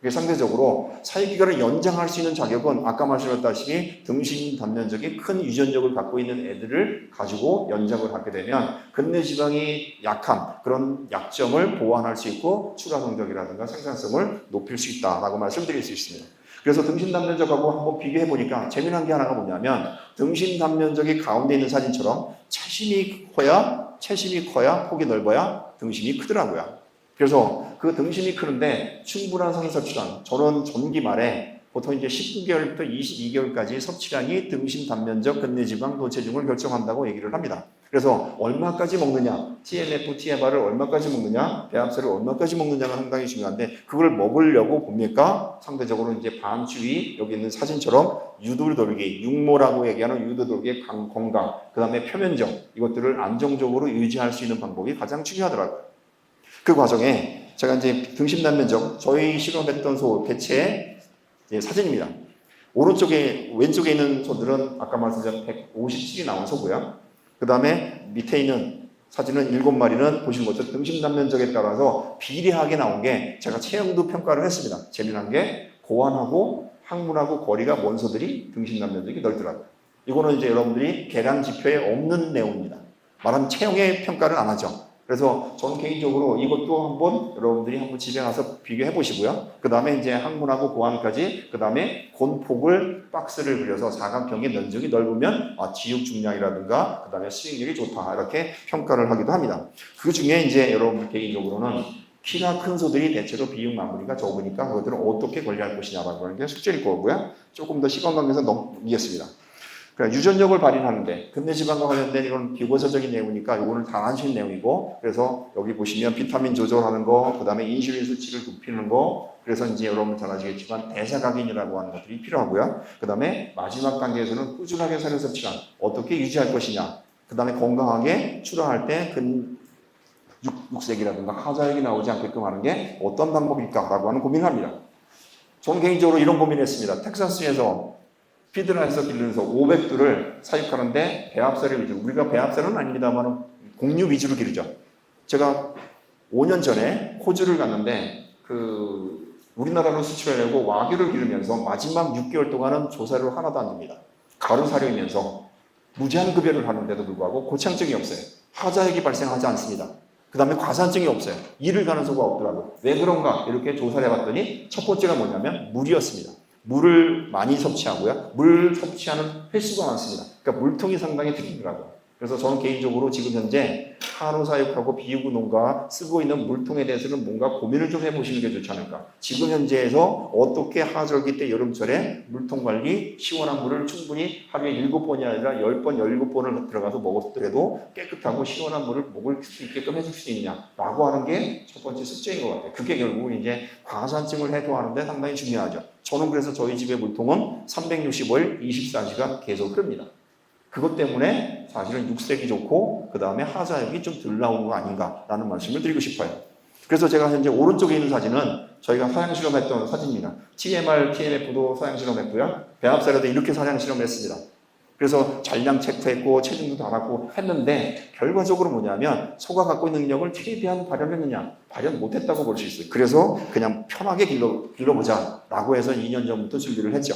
상대적으로 사육기간을 연장할 수 있는 자격은 아까 말씀드렸다시피 등신 단면적이 큰 유전력을 갖고 있는 애들을 가지고 연장을 하게 되면 근내지방이 약한 그런 약점을 보완할 수 있고 출하 성적이라든가 생산성을 높일 수 있다라고 말씀드릴 수 있습니다. 그래서 등신 단면적하고 한번 비교해 보니까 재미난 게 하나가 뭐냐면 등신 단면적이 가운데 있는 사진처럼 체심이 커야 폭이 넓어야 등심이 크더라고요. 그래서 그 등심이 크는데 충분한 상섭취량, 저는 전기 말에 보통 이제 19개월부터 22개월까지 섭취량이 등심 단면적 근내지방 도체중을 결정한다고 얘기를 합니다. 그래서 얼마까지 먹느냐, TNF, TMR을 얼마까지 먹느냐, 배합세를 얼마까지 먹느냐가 상당히 중요한데 그걸 먹으려고 봅니까? 상대적으로 이제 반추위, 여기 있는 사진처럼 유두돌기, 육모라고 얘기하는 유두돌기의 건강, 그 다음에 표면적, 이것들을 안정적으로 유지할 수 있는 방법이 가장 중요하더라고요. 그 과정에 제가 이제 등심 단면적, 저희 실험했던 소 개체의 사진입니다. 왼쪽에 있는 소들은 아까 말씀드린 157이 나온 소고요. 그 다음에 밑에 있는 사진은 7마리는 보시는 것처럼 등심 단면적에 따라서 비례하게 나온 게 제가 체형도 평가를 했습니다. 재미난 게 고환하고 항문하고 거리가 먼 소들이 등심 단면적이 넓더라고요. 이거는 이제 여러분들이 계량 지표에 없는 내용입니다. 말하면 체형의 평가를 안 하죠. 그래서 저는 개인적으로 이것도 한번 여러분들이 한번 집에 가서 비교해 보시고요. 그 다음에 이제 항문하고 고환까지, 그 다음에 곤폭을 박스를 그려서 사각형의 면적이 넓으면 지육 중량이라든가 그 다음에 수익률이 좋다 이렇게 평가를 하기도 합니다. 그 중에 이제 여러분 개인적으로는 키가 큰 소들이 대체로 비육 마무리가 적으니까 그것들은 어떻게 관리할 것이냐라고 하는 게 숙제일 거고요. 조금 더 시간 관계에서 넘기겠습니다. 그러니까 유전력을 발휘하는데 근내지방과 관련된 이건 비고서적인 내용이니까 이거는 단안식 내용이고, 그래서 여기 보시면 비타민 조절하는 거, 그 다음에 인슐린 수치를 높이는 거, 그래서 이제 여러분 잘 아시겠지만 대사각인이라고 하는 것들이 필요하고요. 그 다음에 마지막 단계에서는 꾸준하게 사료 섭취량 어떻게 유지할 것이냐, 그 다음에 건강하게 출하할 때 육색이라든가 하자액이 나오지 않게끔 하는 게 어떤 방법일까라고 하는 고민을 합니다. 저는 개인적으로 이런 고민을 했습니다. 텍사스에서 피드라에서 기르는 소 500두를 사육하는데 배합사를 위주로, 우리가 배합사는 아닙니다만 공유 위주로 기르죠. 제가 5년 전에 호주를 갔는데 우리나라로 수출하려고 와규를 기르면서 마지막 6개월 동안은 조사를 하나도 안 줍니다. 가루 사료이면서 무제한 급여를 하는데도 불구하고 고창증이 없어요. 하자액이 발생하지 않습니다. 그 다음에 과산증이 없어요. 이를 가는 소가 없더라고요. 왜 그런가 이렇게 조사를 해봤더니 첫 번째가 뭐냐면 물이었습니다. 물을 많이 섭취하고요. 물 섭취하는 횟수가 많습니다. 그러니까 물통이 상당히 틀리더라고요. 그래서 저는 개인적으로 지금 현재 한우 사육하고 비유구 농가 쓰고 있는 물통에 대해서는 뭔가 고민을 좀 해보시는 게 좋지 않을까. 지금 현재에서 어떻게 하절기 때 여름철에 물통 관리, 시원한 물을 충분히 하루에 7번이 아니라 10번, 17번을 들어가서 먹었더라도 깨끗하고 시원한 물을 먹을 수 있게끔 해줄 수 있냐라고 하는 게 첫 번째 숙제인 것 같아요. 그게 결국은 이제 과산증을 해소하는 데 상당히 중요하죠. 저는 그래서 저희 집의 물통은 365일 24시간 계속 끓입니다. 그것 때문에 사실은 육색이 좋고 그 다음에 하자액이 좀 덜 나오는 거 아닌가라는 말씀을 드리고 싶어요. 그래서 제가 현재 오른쪽에 있는 사진은 저희가 사양 실험했던 사진입니다. TMR, TNF도 사양 실험했고요. 배합사료도 이렇게 사양 실험했습니다. 그래서 잔량 체크했고 체중도 달았고 했는데 결과적으로 뭐냐면 소가 갖고 있는 능력을 최대한 발현했느냐, 발현 못했다고 볼 수 있어요. 그래서 그냥 편하게 길러보자라고 해서 2년 전부터 준비를 했죠.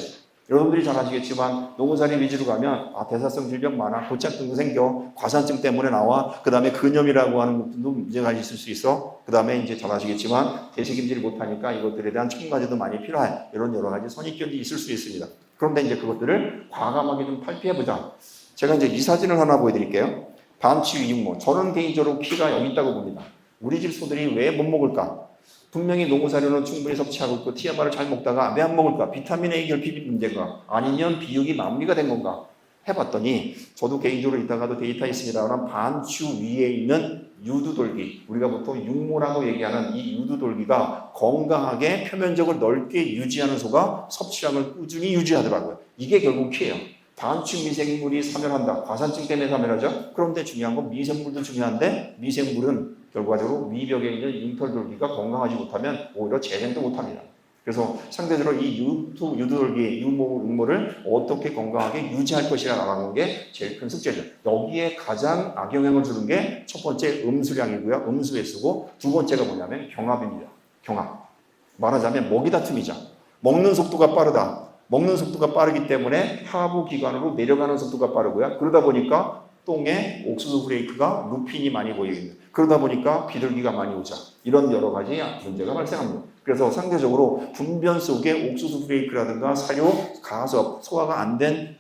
여러분들이 잘 아시겠지만 농어살이 위주로 가면 대사성 질병 많아, 고착증도 생겨, 과산증 때문에 나와, 그 다음에 근염이라고 하는 것도 문제가 있을 수 있어. 그 다음에 이제 잘 아시겠지만 대책임질을 못하니까 이것들에 대한 첨가제도 많이 필요해. 이런 여러 가지 선입견이 있을 수 있습니다. 그런데 이제 그것들을 과감하게 좀 탈피해보자. 제가 이제 이 사진을 하나 보여드릴게요. 반치유 육모. 저는 개인적으로 키가 여기 있다고 봅니다. 우리 집 소들이 왜 못 먹을까? 분명히 농구사료는 충분히 섭취하고 있고 TMR을 잘 먹다가 왜 안 먹을까? 비타민 A 결핍이 문제가 아니면 비육이 마무리가 된 건가? 해봤더니 저도 개인적으로 이따가도 데이터 있습니다만 반추 위에 있는 유두돌기, 우리가 보통 육모라고 얘기하는 이 유두돌기가 건강하게 표면적을 넓게 유지하는 소가 섭취량을 꾸준히 유지하더라고요. 이게 결국 키예요. 반추 미생물이 사멸한다. 과산증 때문에 사멸하죠. 그런데 중요한 건 미생물도 중요한데 미생물은 결과적으로 위벽에 있는 융털돌기가 건강하지 못하면 오히려 재생도 못합니다. 그래서 상대적으로 이 유두돌기, 육모를 어떻게 건강하게 유지할 것이라는 게 제일 큰 숙제죠. 여기에 가장 악영향을 주는 게 첫 번째 음수량이고요. 음수횟수고 두 번째가 뭐냐면 경합입니다. 경합. 말하자면 먹이 다툼이죠. 먹는 속도가 빠르다. 먹는 속도가 빠르기 때문에 하부 기관으로 내려가는 속도가 빠르고요. 그러다 보니까 똥에 옥수수 브레이크가 루핀이 많이 보이겠네요. 그러다 보니까 비둘기가 많이 오자. 이런 여러 가지 문제가 발생합니다. 그래서 상대적으로 분변 속에 옥수수 브레이크라든가 사료, 가섭, 소화가 안 된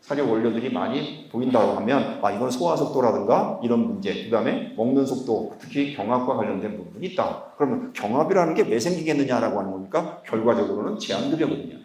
사료 원료들이 많이 보인다고 하면 이건 소화 속도라든가 이런 문제, 그 다음에 먹는 속도, 특히 경합과 관련된 부분이 있다. 그러면 경합이라는 게 왜 생기겠느냐라고 하는 거니까 결과적으로는 제한급여거든요.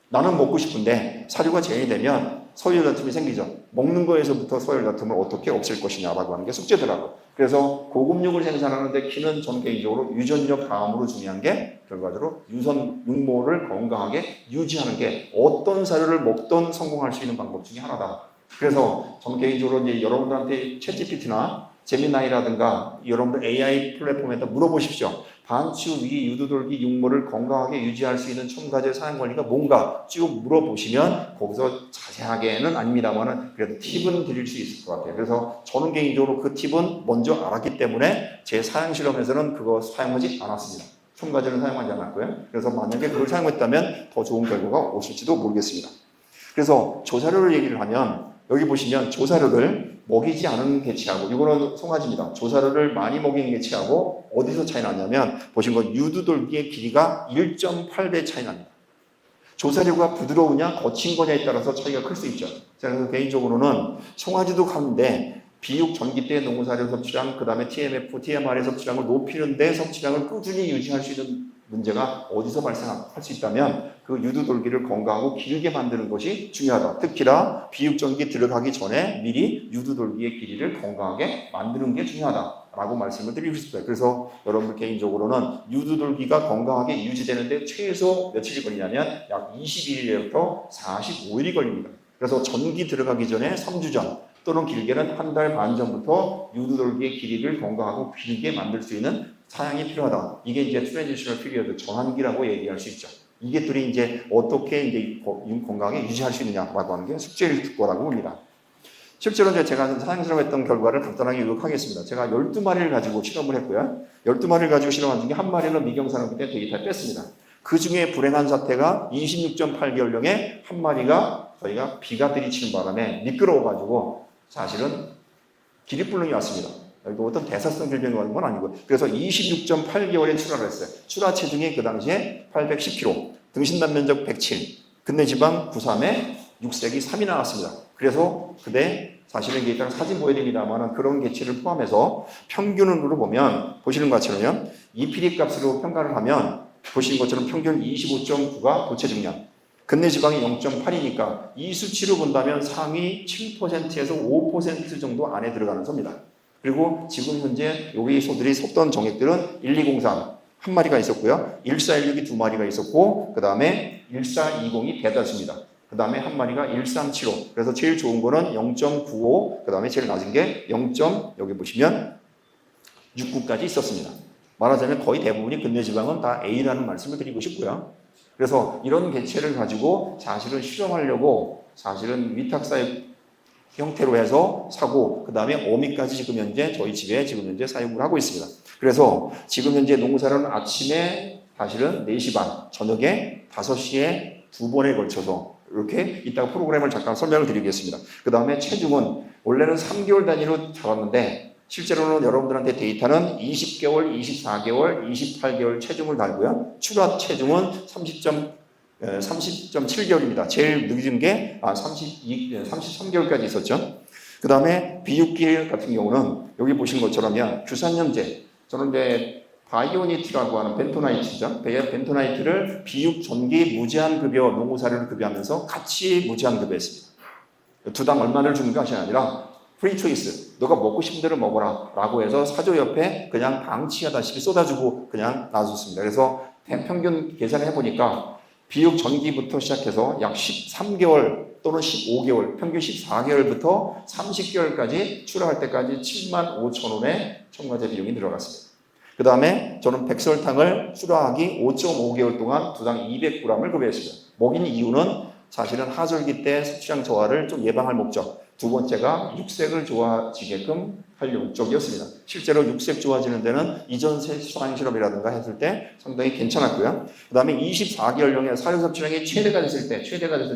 나는 먹고 싶은데 사료가 제한이 되면 서열 다툼이 생기죠. 먹는 거에서부터 서열 다툼을 어떻게 없앨 것이냐라고 하는 게 숙제더라고요. 그래서 고급육을 생산하는데 키는 전 개인적으로 유전력 다음으로 중요한 게 결과적으로 유선 육모를 건강하게 유지하는 게 어떤 사료를 먹던 성공할 수 있는 방법 중에 하나다. 그래서 전 개인적으로 이제 여러분들한테 챗GPT나 제미나이라든가 여러분들 AI 플랫폼에다 물어보십시오. 반추, 위, 유두돌기, 육모를 건강하게 유지할 수 있는 첨가제 사용 원리가 뭔가 쭉 물어보시면 거기서 자세하게는 아닙니다만은 그래도 팁은 드릴 수 있을 것 같아요. 그래서 저는 개인적으로 그 팁은 먼저 알았기 때문에 제 사용 실험에서는 그거 사용하지 않았습니다. 첨가제는 사용하지 않았고요. 그래서 만약에 그걸 사용했다면 더 좋은 결과가 오실지도 모르겠습니다. 그래서 조사료를 얘기를 하면 여기 보시면 조사료를 먹이지 않은 개체하고 이거는 송아지입니다. 조사료를 많이 먹이는 개체하고 어디서 차이 나냐면 보신 건 유두돌기의 길이가 1.8배 차이 납니다. 조사료가 부드러우냐 거친 거냐에 따라서 차이가 클 수 있죠. 그래서 개인적으로는 송아지도 가는데 비육 전기 때 농구사료 섭취량, 그 다음에 TMF, TMR의 섭취량을 높이는데 섭취량을 꾸준히 유지할 수 있는 문제가 어디서 발생할 수 있다면 그 유두돌기를 건강하고 길게 만드는 것이 중요하다. 특히나 비육전기 들어가기 전에 미리 유두돌기의 길이를 건강하게 만드는 게 중요하다라고 말씀을 드리고 싶어요. 그래서 여러분 개인적으로는 유두돌기가 건강하게 유지되는데 최소 며칠이 걸리냐면 약 21일부터 45일이 걸립니다. 그래서 전기 들어가기 전에 3주 전 또는 길게는 한 달 반 전부터 유두돌기의 길이를 건강하고 길게 만들 수 있는 사양이 필요하다. 이게 이제 트랜지셔널 피리어드 전환기라고 얘기할 수 있죠. 이게들이 이제 어떻게 이제 건강하게 유지할 수 있느냐라고 하는 게 숙제일 거라고 봅니다. 실제로 이제 제가 사양 실험했던 결과를 간단하게 요약하겠습니다. 제가 12마리를 가지고 실험을 했고요. 12마리를 가지고 실험한 중에 한 마리는 미경산업 때 데이터를 뺐습니다. 그 중에 불행한 사태가 26.8개월령에 한 마리가 저희가 비가 들이치는 바람에 미끄러워가지고 사실은 기립불능이 왔습니다. 여기 어떤 대사성 질병이 오는 건 아니고 그래서 26.8개월에 출하를 했어요. 출하 체중이 그 당시에 810kg, 등신단 면적 107, 근내 지방 93에 육색이 3이 나왔습니다. 그래서 그때 사실은 이게 일단 사진 보여드립니다만 그런 개체를 포함해서 평균으로 보면 보시는 것처럼요. EPD 값으로 평가를 하면 보시는 것처럼 평균 25.9가 고체중량, 근내 지방이 0.8이니까 이 수치로 본다면 상위 7%에서 5% 정도 안에 들어가는 소입니다. 그리고 지금 현재 여기 소들이 섰던 정액들은 1203 한 마리가 있었고요. 1416이 두 마리가 있었고 그 다음에 1420이 대다수입니다. 그 다음에 한 마리가 1375. 그래서 제일 좋은 거는 0.95. 그 다음에 제일 낮은 게 0. 여기 보시면 69까지 있었습니다. 말하자면 거의 대부분이 근내 지방은 다 A라는 말씀을 드리고 싶고요. 그래서 이런 개체를 가지고 사실은 실험하려고 사실은 위탁사의 형태로 해서 사고 그 다음에 어미까지 지금 현재 저희 집에 지금 현재 사용을 하고 있습니다. 그래서 지금 현재 농사는 아침에 사실은 4시 반, 저녁에 5시에 두 번에 걸쳐서 이렇게 이따가 프로그램을 잠깐 설명을 드리겠습니다. 그 다음에 체중은 원래는 3개월 단위로 잡았는데 실제로는 여러분들한테 데이터는 20개월, 24개월, 28개월 체중을 달고요. 추가 체중은 30.7개월입니다. 제일 늦은 게 33개월까지 있었죠. 그 다음에 비육기 같은 경우는 여기 보신 것처럼요. 규산염제, 저는 이제 바이오니트라고 하는 벤토나이트죠. 벤토나이트를 비육 전기 무제한 급여 농구사료를 급여하면서 같이 무제한 급여했습니다. 두 당 얼마를 주는 것이 아니라 프리 초이스, 너가 먹고 싶은 대로 먹어라 라고 해서 사조 옆에 그냥 방치하다시피 쏟아주고 그냥 놔줬습니다. 그래서 평균 계산을 해보니까 비육 전기부터 시작해서 약 13개월 또는 15개월, 평균 14개월부터 30개월까지 출하할 때까지 75,000원의 첨가제 비용이 들어갔습니다. 그 다음에 저는 백설탕을 출하하기 5.5개월 동안 두당 200g을 급여했습니다. 먹인 이유는 사실은 하절기 때 섭취량 저하를 좀 예방할 목적. 두 번째가 육색을 좋아지게끔 할 목적이었습니다. 실제로 육색 좋아지는 데는 이전 사양 실험이라든가 했을 때 상당히 괜찮았고요. 그 다음에 24개월령의 사료 섭취량이 최대가 됐을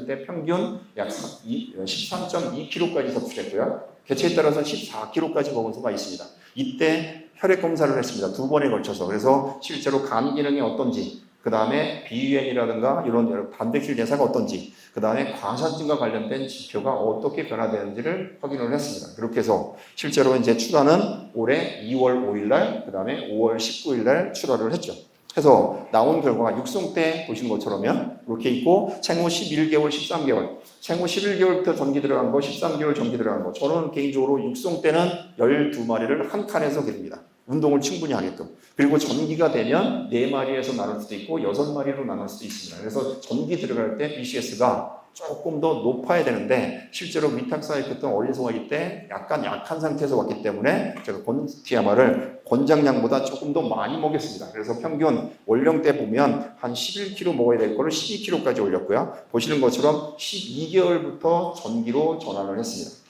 때 평균 약 13.2kg까지 섭취했고요. 개체에 따라서 14kg까지 먹은 수가 있습니다. 이때 혈액 검사를 했습니다. 두 번에 걸쳐서. 그래서 실제로 간 기능이 어떤지, 그 다음에 비위엔이라든가 이런 단백질 대사가 어떤지, 그 다음에 과산증과 관련된 지표가 어떻게 변화되는지를 확인을 했습니다. 그렇게 해서 실제로 이제 출하는 올해 2월 5일 날, 그 다음에 5월 19일 날 출하를 했죠. 해서 나온 결과가 육성 때 보신 것처럼요. 이렇게 있고 생후 11개월, 13개월. 생후 11개월부터 전기 들어간 거, 13개월 전기 들어간 거. 저는 개인적으로 육성 때는 12마리를 한 칸에서 기릅니다. 운동을 충분히 하게끔. 그리고 전기가 되면 4마리에서 나눌 수도 있고 6마리로 나눌 수도 있습니다. 그래서 전기 들어갈 때 BCS가 조금 더 높아야 되는데 실제로 위탁사에 있던 어린 송아지 때 약간 약한 상태에서 왔기 때문에 제가 건티아마를 권장량보다 조금 더 많이 먹였습니다. 그래서 평균 원령 때 보면 한 11kg 먹어야 될 거를 12kg까지 올렸고요. 보시는 것처럼 12개월부터 전기로 전환을 했습니다.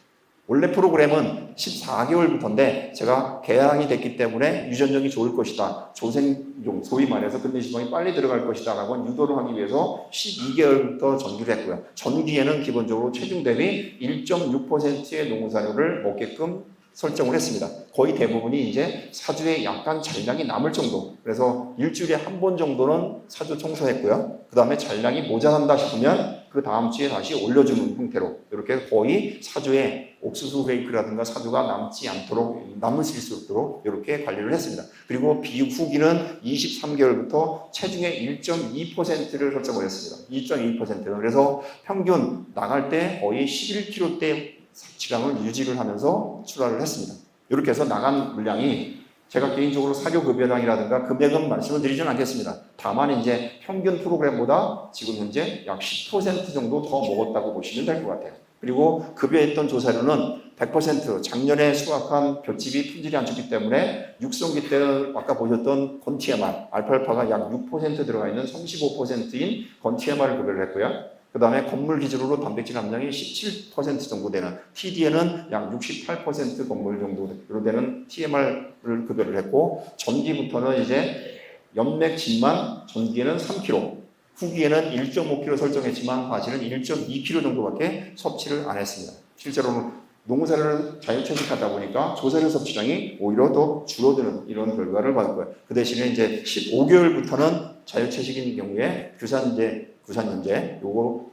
원래 프로그램은 14개월부터인데 제가 개양이 됐기 때문에 유전력이 좋을 것이다. 조생종, 소위 말해서 근내지방이 빨리 들어갈 것이다 라고 유도를 하기 위해서 12개월부터 전기를 했고요. 전기에는 기본적으로 체중 대비 1.6%의 농사료를 먹게끔 설정을 했습니다. 거의 대부분이 이제 사주에 약간 잔량이 남을 정도. 그래서 일주일에 한 번 정도는 사주 청소했고요. 그 다음에 잔량이 모자란다 싶으면 그 다음 주에 다시 올려주는 형태로 이렇게 거의 사주에 옥수수 베이크라든가 사주가 남지 않도록 남을 수 있도록 이렇게 관리를 했습니다. 그리고 후기는 23개월부터 체중의 1.2%를 설정을 했습니다. 2.2%. 그래서 평균 나갈 때 거의 11kg대 지량을 유지를 하면서 출하를 했습니다. 이렇게 해서 나간 물량이 제가 개인적으로 사료급여량이라든가 금액은 말씀을 드리지는 않겠습니다. 다만 이제 평균 프로그램보다 지금 현재 약 10% 정도 더 먹었다고 보시면 될 것 같아요. 그리고 급여했던 조사료는 100% 작년에 수확한 볏짚이 품질이 안 좋기 때문에 육성기 때는 아까 보셨던 건TMR, 알팔파가 약 6% 들어가 있는 35%인 건TMR을 급여를 했고요. 그 다음에 건물 기준으로 단백질 함량이 17% 정도 되는 TD에는 약 68% 건물 정도 되는 TMR을 급여를 했고 전기부터는 이제 연맥 진만 전기에는 3kg, 후기에는 1.5kg 설정했지만 사실은 1.2kg 정도밖에 섭취를 안 했습니다. 실제로는 농사를 자유채식하다 보니까 조사료 섭취량이 오히려 더 줄어드는 이런 결과를 받을 거예요. 그 대신에 이제 15개월부터는 자유채식인 경우에 구산연제 요거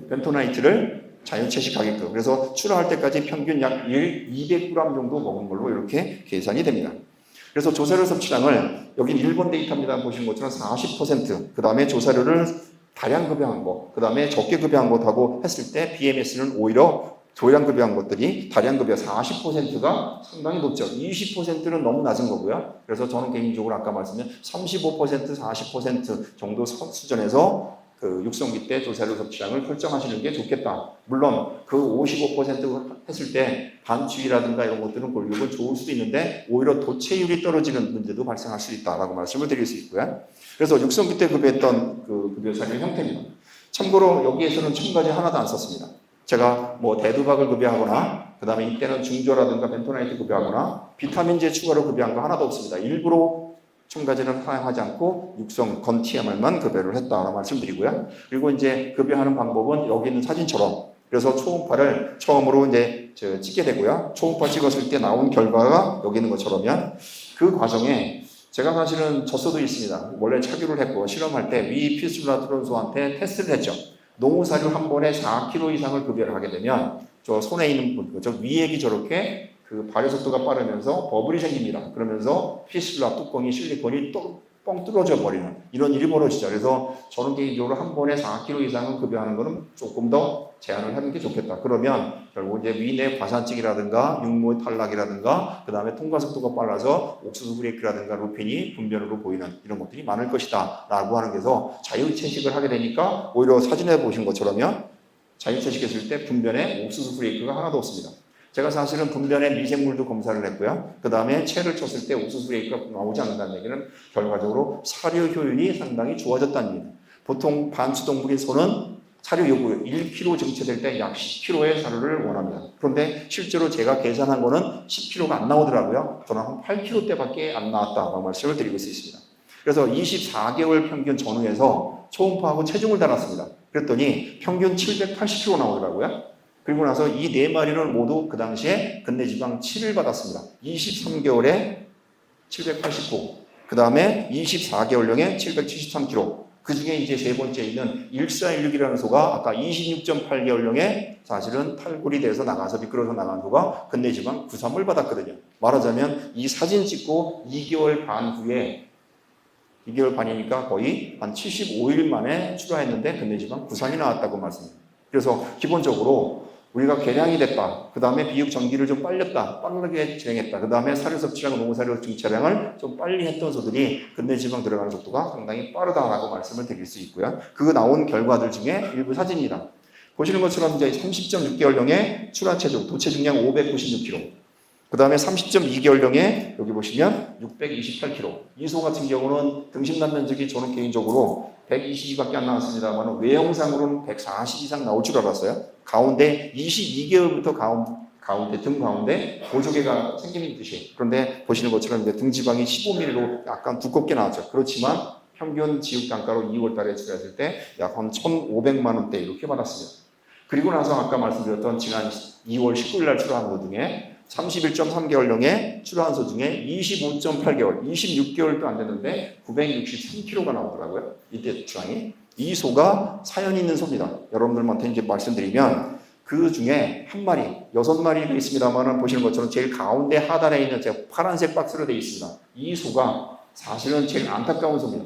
벤토나이트를 자유채식하게끔 그래서 출하할 때까지 평균 약 200g 정도 먹은 걸로 이렇게 계산이 됩니다. 그래서 조사료 섭취량을 여기 일본 데이터입니다. 보시는 것처럼 40%, 그 다음에 조사료를 다량 급여한 거, 그 다음에 적게 급여한 것하고 했을 때 BMS는 오히려 조량 급여한 것들이 다량 급여 40%가 상당히 높죠. 20%는 너무 낮은 거고요. 그래서 저는 개인적으로 아까 말씀드린 35%, 40% 정도 수준에서 그 육성기 때 조사료 섭취량을 설정하시는 게 좋겠다. 물론 그 55% 했을 때 반추위라든가 이런 것들은 골격은 좋을 수도 있는데 오히려 도체율이 떨어지는 문제도 발생할 수 있다라고 말씀을 드릴 수 있고요. 그래서 육성기 때 급여했던 그 급여 사료 형태입니다. 참고로 여기에서는 첨가제 하나도 안 썼습니다. 제가 뭐 대두박을 급여하거나 그 다음에 이때는 중조라든가 벤토나이트 급여하거나 비타민제 추가로 급여한 거 하나도 없습니다. 일부러 첨가제는 사용하지 않고 육성 건TMR만 급여를 했다라고 말씀드리고요. 그리고 이제 급여하는 방법은 여기 있는 사진처럼 그래서 초음파를 처음으로 이제 찍게 되고요. 초음파 찍었을 때 나온 결과가 여기 있는 것처럼요. 그 과정에 제가 사실은 젖소도 있습니다. 원래 착유를 했고 실험할 때 위 피스툴라트론소한테 테스트를 했죠. 농우사료 한 번에 4kg 이상을 급여를 하게 되면 저 손에 있는 분, 저 위액이 저렇게 그 발효 속도가 빠르면서 버블이 생깁니다. 그러면서 피스툴라 뚜껑이 실리콘이 뻥 뚫어져 버리는 이런 일이 벌어지죠. 그래서 저는 개인적으로 한 번에 4kg 이상은 급여하는 것은 조금 더 제한을 하는 게 좋겠다. 그러면 결국 이제 위내 과산증이라든가 육모 탈락이라든가 그 다음에 통과 속도가 빨라서 옥수수 브레이크라든가 루핀이 분변으로 보이는 이런 것들이 많을 것이다 라고 하는 게서 자유채식을 하게 되니까 오히려 사진에 보신 것처럼요. 자유채식했을 때 분변에 옥수수 브레이크가 하나도 없습니다. 제가 사실은 분변에 미생물도 검사를 했고요. 그 다음에 채를 쳤을 때 옥수수 브레이크가 나오지 않는다는 얘기는 결과적으로 사료 효율이 상당히 좋아졌다는 얘기입니다. 보통 반수동물의 소는 사료 요구 1kg 정체될 때 약 10kg의 사료를 원합니다. 그런데 실제로 제가 계산한 거는 10kg가 안 나오더라고요. 저는 한 8kg대밖에 안 나왔다고 말씀을 드리고 있습니다. 그래서 24개월 평균 전후에서 초음파하고 체중을 달았습니다. 그랬더니 평균 780kg 나오더라고요. 그리고 나서 이 네 마리를 모두 그 당시에 근내지방 7을 받았습니다. 23개월에 789, 그 다음에 24개월령에 773kg. 그 중에 이제 세 번째 있는 1416이라는 소가 아까 26.8개월령에 사실은 탈골이 돼서 나가서 미끄러져 나간 소가 근내지방 93을 받았거든요. 말하자면 이 사진 찍고 2개월 반 후에 2개월 반이니까 거의 한 75일 만에 출하했는데 근내지방 93이 나왔다고 말씀드립니다. 그래서 기본적으로 우리가 개량이 됐다. 그 다음에 비육 전기를 좀 빠르게 진행했다. 그 다음에 사료 섭취량, 농사료 증차량을 좀 빨리 했던 소들이 근내지방 들어가는 속도가 상당히 빠르다라고 말씀을 드릴 수 있고요. 그 나온 결과들 중에 일부 사진입니다. 보시는 것처럼 이제 30.6개월령의 출하 체중, 도체 중량 596kg. 그 다음에 30.2개월령에 여기 보시면 628kg. 이 소 같은 경우는 등심난 면적이 저는 개인적으로 120밖에 안 나왔습니다만 외형상으로는 140 이상 나올 줄 알았어요. 가운데 22개월부터 가운데 등 가운데 보조개가 생기는 듯이. 그런데 보시는 것처럼 이제 등지방이 15mm로 약간 두껍게 나왔죠. 그렇지만 평균 지육 단가로 2월 달에 출하했을 때 약 한 1,500만 원대 이렇게 받았습니다. 그리고 나서 아까 말씀드렸던 지난 2월 19일 날 출하한 것 중에 31.3개월령에 출하한 소 중에 25.8개월, 26개월도 안 됐는데 963kg가 나오더라고요. 이때 출항이. 이 소가 사연이 있는 소입니다. 여러분들한테 이제 말씀드리면 그 중에 한 마리, 6마리도 있습니다만 보시는 것처럼 제일 가운데 하단에 있는 제가 파란색 박스로 되어 있습니다. 이 소가 사실은 제일 안타까운 소입니다.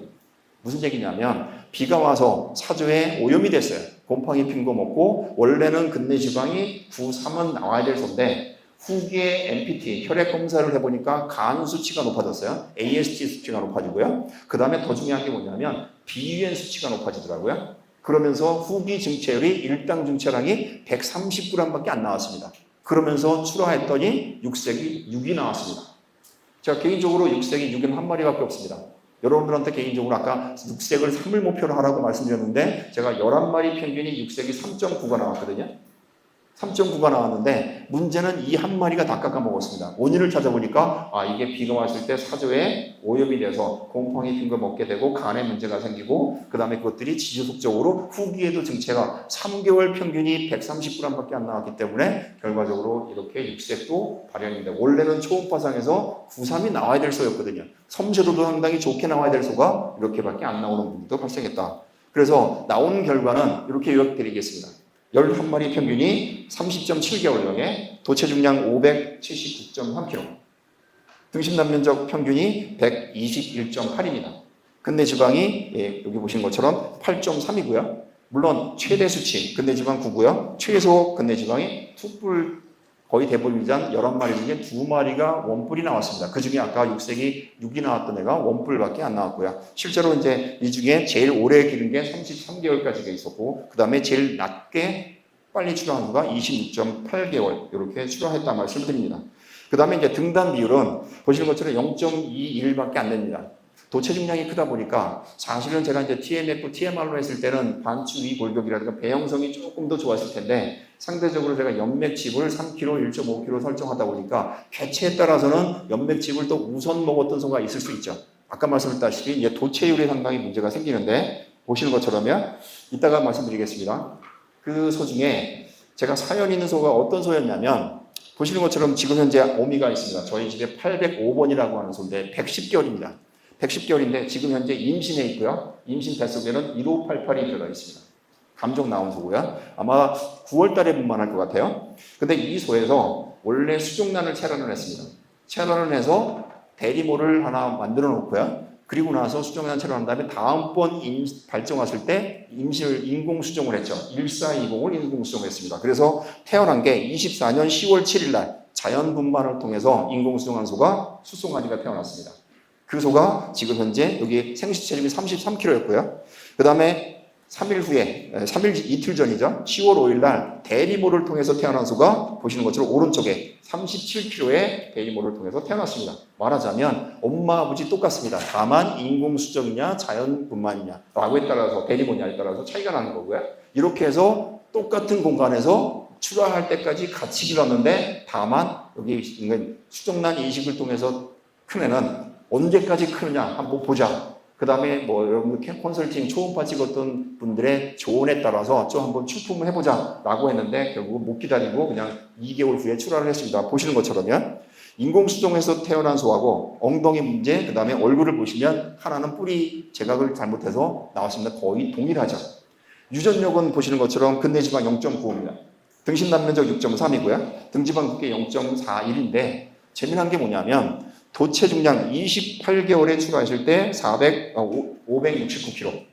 무슨 얘기냐면 비가 와서 사조에 오염이 됐어요. 곰팡이 핀 거 먹고 원래는 근내지방이 93은 나와야 될 소인데 후기에 MPT, 혈액 검사를 해보니까 간 수치가 높아졌어요. AST 수치가 높아지고요. 그 다음에 더 중요한 게 뭐냐면 BUN 수치가 높아지더라고요. 그러면서 후기 증체율이 일당 증체량이 130g밖에 안 나왔습니다. 그러면서 출하했더니 육색이 6이 나왔습니다. 제가 개인적으로 육색이 6은 한 마리밖에 없습니다. 여러분들한테 개인적으로 아까 육색을 3을 목표로 하라고 말씀드렸는데 제가 11마리 평균이 육색이 3.9가 나왔거든요. 3.9가 나왔는데 문제는 이 한 마리가 다 깎아먹었습니다. 원인을 찾아보니까 이게 비가 왔을 때 사조에 오염이 돼서 곰팡이 핀 걸 먹게 되고 간에 문제가 생기고 그 다음에 그것들이 지속적으로 후기에도 증체가 3개월 평균이 130g밖에 안 나왔기 때문에 결과적으로 이렇게 육색도 발현이 됩니다. 원래는 초음파상에서 93이 나와야 될 소였거든요. 섬세도도 상당히 좋게 나와야 될 소가 이렇게밖에 안 나오는 부분도 발생했다. 그래서 나온 결과는 이렇게 요약드리겠습니다. 11마리 평균이 30.7개월령에 도체 중량 579.3kg, 등심 단면적 평균이 121.8입니다. 근내 지방이 여기 보시는 것처럼 8.3이고요. 물론 최대 수치 근내 지방 9고요. 최소 근내 지방이 2뿔 거의 대부분이란 11마리 중에 2마리가 원뿔이 나왔습니다. 그 중에 아까 육색이 6이 나왔던 애가 원뿔밖에 안 나왔고요. 실제로 이제 이 중에 제일 오래 기른 게 33개월까지가 있었고, 그 다음에 제일 낮게 빨리 출하한 수가 26.8개월, 이렇게 출하했다 말씀을 드립니다. 그 다음에 이제 등단 비율은 보시는 것처럼 0.21밖에 안 됩니다. 도체 중량이 크다 보니까 사실은 제가 이제 TMF, TMR로 했을 때는 반추위 골격이라든가 배형성이 조금 더 좋았을 텐데 상대적으로 제가 연맥칩을 3kg, 1.5kg 설정하다 보니까 개체에 따라서는 연맥칩을 또 우선 먹었던 소가 있을 수 있죠. 아까 말씀드렸다시피 이제 도체율에 상당히 문제가 생기는데 보시는 것처럼요. 이따가 말씀드리겠습니다. 그 소 중에 제가 사연 있는 소가 어떤 소였냐면 보시는 것처럼 지금 현재 어미가 있습니다. 저희 집에 805번이라고 하는 소인데 110개월입니다. 110개월인데 지금 현재 임신해 있고요. 임신 뱃속에는 1588이 들어가 있습니다. 감정 나온 소고요. 아마 9월 달에 분만할 것 같아요. 근데 이 소에서 원래 수족란을 체란을 했습니다. 체란을 해서 대리모를 하나 만들어 놓고요. 그리고 나서 수정란 체란한 다음에 다음번 발정 왔을 때 임신을 인공수정을 했죠. 1420을 인공수정을 했습니다. 그래서 태어난 게 24년 10월 7일 날 자연분만을 통해서 인공수정한 소가 수송아지가 태어났습니다. 그 소가 지금 현재 여기 생식 체중이 33kg였고요. 그 다음에 3일 후에, 3일 이틀 전이죠. 10월 5일 날 대리모를 통해서 태어난 소가 보시는 것처럼 오른쪽에 37kg의 대리모를 통해서 태어났습니다. 말하자면 엄마 아버지 똑같습니다. 다만 인공수정이냐 자연분만이냐 라고에 따라서 대리모냐에 따라서 차이가 나는 거고요. 이렇게 해서 똑같은 공간에서 출하할 때까지 같이 길었는데 다만 여기 수정란 이식을 통해서 큰 애는 언제까지 크느냐 한번 보자. 그 다음에 뭐 여러분들 컨설팅 초음파 찍었던 분들의 조언에 따라서 좀 한번 출품을 해보자 라고 했는데 결국 못 기다리고 그냥 2개월 후에 출하를 했습니다. 보시는 것처럼요. 인공수정에서 태어난 소하고 엉덩이 문제, 그 다음에 얼굴을 보시면 하나는 뿌리 제각을 잘못해서 나왔습니다. 거의 동일하죠. 유전력은 보시는 것처럼 근내지방 0.95입니다. 등심 단면적 6.3이고요. 등지방 두께 0.41인데 재미난 게 뭐냐면 도체 중량 28개월에 출하했을 때 569kg.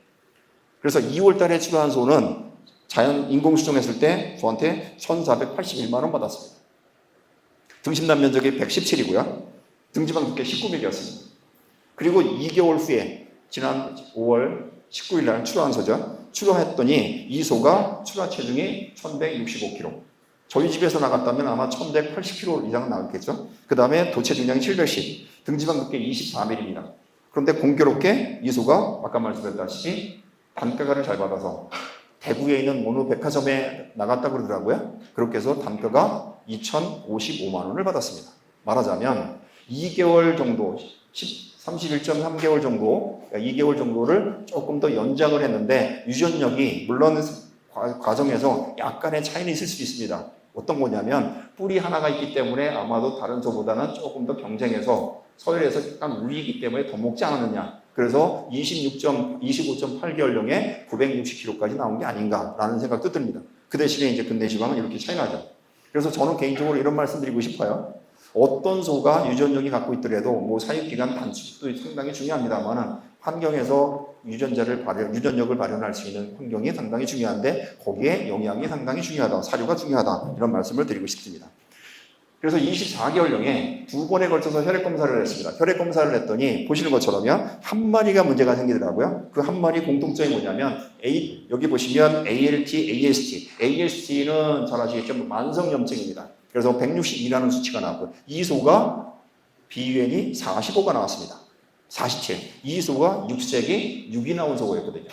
그래서 2월 달에 출하한 소는 자연 인공 수정했을 때 저한테 1,481만 원 받았습니다. 등심단 면적이 117이고요. 등지방 두께 19mm였습니다. 그리고 2개월 후에 지난 5월 19일 날 출하한 소죠. 출하했더니 이 소가 출하 체중이 1,165kg. 저희 집에서 나갔다면 아마 1,180kg 이상은 나왔겠죠. 그 다음에 도체 중량이 710, 등지방 두께 24mm입니다. 그런데 공교롭게 이 소가 아까 말씀드렸다시피 단가를 잘 받아서 대구에 있는 어느 백화점에 나갔다고 그러더라고요. 그렇게 해서 단가가 2,055만 원을 받았습니다. 말하자면 2개월 정도, 31.3개월 정도, 2개월 정도를 조금 더 연장을 했는데 유전력이 물론 과정에서 약간의 차이는 있을 수 있습니다. 어떤 거냐면 뿔이 하나가 있기 때문에 아마도 다른 소보다는 조금 더 경쟁해서 서열에서 약간 울리기 때문에 더 먹지 않았느냐. 그래서 25.8개월령에 960kg까지 나온 게 아닌가라는 생각도 듭니다. 그 대신에 이제 근대지방은 이렇게 차이 나죠. 그래서 저는 개인적으로 이런 말씀 드리고 싶어요. 어떤 소가 유전력이 갖고 있더라도 뭐 사육기간 단축도 상당히 중요합니다만은 환경에서 유전력을 발현할 수 있는 환경이 상당히 중요한데 거기에 영양이 상당히 중요하다. 사료가 중요하다. 이런 말씀을 드리고 싶습니다. 그래서 24개월령에 2번에 걸쳐서 혈액검사를 했습니다. 혈액검사를 했더니 보시는 것처럼요. 한 마리가 문제가 생기더라고요. 그 한 마리 공통점이 뭐냐면 여기 보시면 ALT, AST. AST는 잘 아시겠죠? 만성염증입니다. 그래서 162라는 수치가 나왔고요. 이 소가 비유엔이 45가 나왔습니다. 47. 이 소가 6색이 6이 나온 소고였거든요.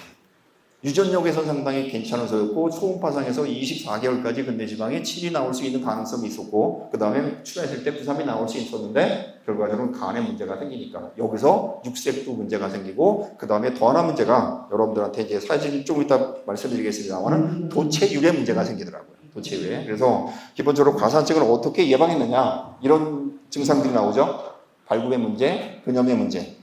유전력에서 상당히 괜찮은 소였고 초음파상에서 24개월까지 근대지방에 7이 나올 수 있는 가능성이 있었고 그 다음에 출하했을 때 93이 나올 수 있었는데 결과적으로 간에 문제가 생기니까 여기서 육색도 문제가 생기고 그 다음에 더 하나 문제가 여러분들한테 이제 사진 좀 이따 말씀드리겠습니다만 도체율에 문제가 생기더라고요. 도체율에. 그래서 기본적으로 과산증을 어떻게 예방했느냐 이런 증상들이 나오죠. 발굽의 문제, 근염의 문제.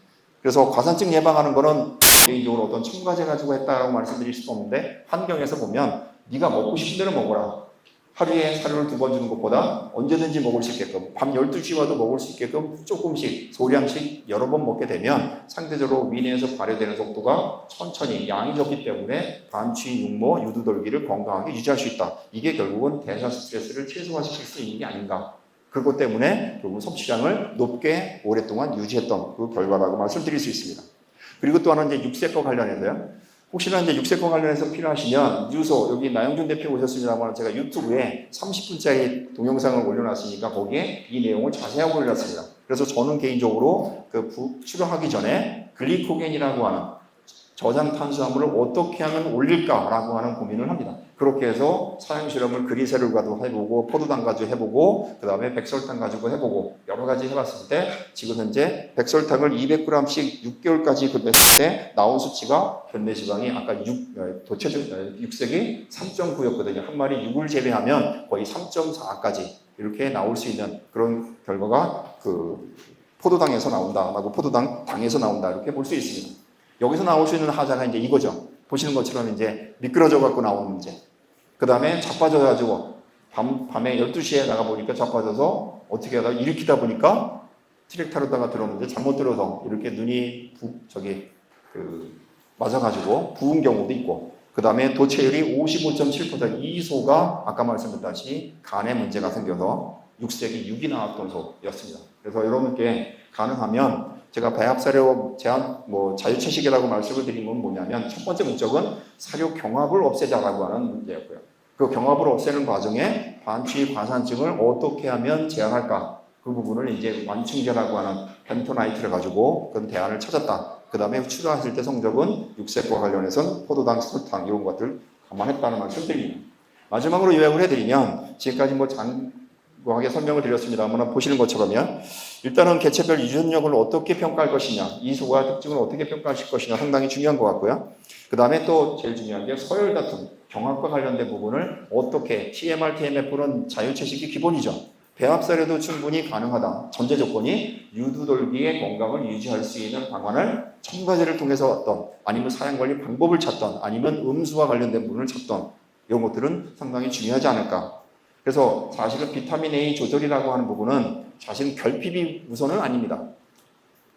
그래서 과산증 예방하는 거는 개인적으로 어떤 첨가제 가지고 했다라고 말씀드릴 수가 없는데 환경에서 보면 네가 먹고 싶은 대로 먹어라. 하루에 사료를 2번 주는 것보다 언제든지 먹을 수 있게끔 밤 12시 와도 먹을 수 있게끔 조금씩 소량씩 여러 번 먹게 되면 상대적으로 위내에서 발효되는 속도가 천천히 양이 적기 때문에 반취, 육모, 유두돌기를 건강하게 유지할 수 있다. 이게 결국은 대사 스트레스를 최소화시킬 수 있는 게 아닌가. 그것 때문에 결국 섭취량을 높게 오랫동안 유지했던 그 결과라고 말씀드릴 수 있습니다. 그리고 또 하나 이제 육색과 관련해서요. 혹시나 이제 육색과 관련해서 필요하시면 유소 여기 나영준 대표 오셨습니다만 제가 유튜브에 30분짜리 동영상을 올려놨으니까 거기에 이 내용을 자세하게 올려놨습니다. 그래서 저는 개인적으로 출하하기 전에 글리코겐이라고 하는 저장 탄수화물을 어떻게 하면 올릴까라고 하는 고민을 합니다. 그렇게 해서 사용 실험을 그리세룰과도 해보고 포도당 가지고 해보고 그 다음에 백설탕 가지고 해보고 여러 가지 해봤을 때 지금 현재 백설탕을 200g씩 6개월까지 급했을 때 나온 수치가 현대지방이 아까 육색이 3.9였거든요. 한 마리 6을 재배하면 거의 3.4까지 이렇게 나올 수 있는 그런 결과가 그 포도당에서 나온다라고 포도당에서 나온다 이렇게 볼 수 있습니다. 여기서 나올 수 있는 하자가 이제 이거죠. 보시는 것처럼 이제 미끄러져 갖고 나오는 문제. 그 다음에 자빠져 가지고 밤에 12시에 나가보니까 자빠져서 어떻게 하다가 일으키다 보니까 트랙타로다가 들었는데 잘못 들어서 이렇게 눈이 맞아가지고 부은 경우도 있고 그 다음에 도체율이 55.7%. 이 소가 아까 말씀드렸다시피 간에 문제가 생겨서 육색이 6이 나왔던 소였습니다. 그래서 여러분께 가능하면 제가 배합사료 제한 자유채식이라고 말씀을 드린 건 뭐냐면 첫 번째 목적은 사료 경합을 없애자라고 하는 문제였고요. 그 경합을 없애는 과정에 반취 과산증을 어떻게 하면 제한할까 그 부분을 이제 완충제라고 하는 펜토나이트를 가지고 그런 대안을 찾았다. 그 다음에 출하했을 때 성적은 육색과 관련해서는 포도당, 설탕 이런 것들 감안했다는 말씀을 드립니다. 마지막으로 요약을 해드리면 지금까지 장구하게 설명을 드렸습니다만 보시는 것처럼요. 일단은 개체별 유전력을 어떻게 평가할 것이냐, 이 소가 특징을 어떻게 평가하실 것이냐 상당히 중요한 것 같고요. 그 다음에 또 제일 중요한 게 서열 다툼, 경합과 관련된 부분을 어떻게 TMR, TMF는 자유채식이 기본이죠. 배합사료도 충분히 가능하다. 전제 조건이 유두돌기의 건강을 유지할 수 있는 방안을 첨가제를 통해서 왔던 아니면 사용관리 방법을 찾던 아니면 음수와 관련된 부분을 찾던 이런 것들은 상당히 중요하지 않을까. 그래서 사실은 비타민 A 조절이라고 하는 부분은 사실은 결핍이 우선은 아닙니다.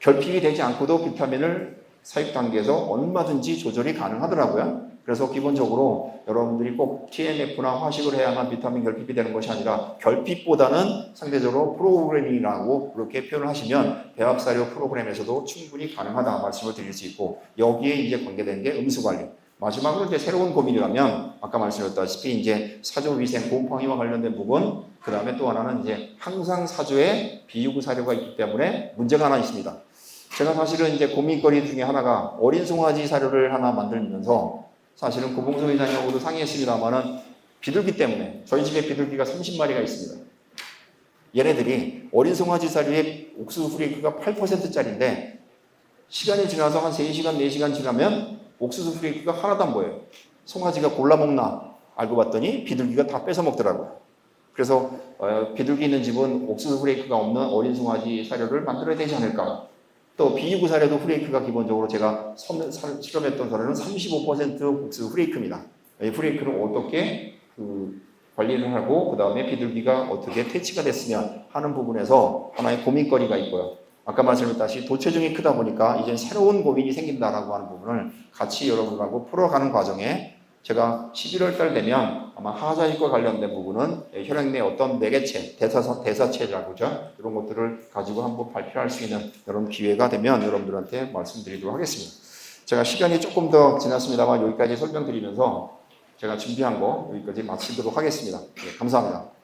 결핍이 되지 않고도 비타민을 사육 단계에서 얼마든지 조절이 가능하더라고요. 그래서 기본적으로 여러분들이 꼭 TNF나 화식을 해야만 비타민 결핍이 되는 것이 아니라 결핍보다는 상대적으로 프로그래밍이라고 그렇게 표현을 하시면 배합사료 프로그램에서도 충분히 가능하다 말씀을 드릴 수 있고, 여기에 이제 관계된 게 음수관리. 마지막으로 이제 새로운 고민이라면 아까 말씀드렸다시피 이제 사조위생 곰팡이와 관련된 부분, 그 다음에 또 하나는 이제 항상 사조에 비유구 사료가 있기 때문에 문제가 하나 있습니다. 제가 사실은 이제 고민거리 중에 하나가 어린 송아지 사료를 하나 만들면서 사실은 고봉성 회장님하고도 상의했습니다만은 비둘기 때문에 저희 집에 비둘기가 30마리가 있습니다. 얘네들이 어린 송아지 사료의 옥수수 프레이크가 8%짜리인데 시간이 지나서 한 3시간, 4시간 지나면 옥수수 프레이크가 하나도 안 보여요. 송아지가 골라 먹나 알고 봤더니 비둘기가 다 뺏어 먹더라고요. 그래서 비둘기 있는 집은 옥수수 프레이크가 없는 어린 송아지 사료를 만들어야 되지 않을까. 또 비유구 사료도 프레이크가 기본적으로 제가 실험했던 사료는 35% 옥수수 프레이크입니다. 이 프레이크를 어떻게 관리를 하고 그 다음에 비둘기가 어떻게 퇴치가 됐으면 하는 부분에서 하나의 고민거리가 있고요. 아까 말씀드렸다시피 도체중이 크다 보니까 이제 새로운 고민이 생긴다라고 하는 부분을 같이 여러분들하고 풀어가는 과정에 제가 11월 달 되면 아마 하자익과 관련된 부분은 혈액 내 어떤 매개체, 대사체라고 하죠. 이런 것들을 가지고 한번 발표할 수 있는 이런 기회가 되면 여러분들한테 말씀드리도록 하겠습니다. 제가 시간이 조금 더 지났습니다만 여기까지 설명드리면서 제가 준비한 거 여기까지 마치도록 하겠습니다. 네, 감사합니다.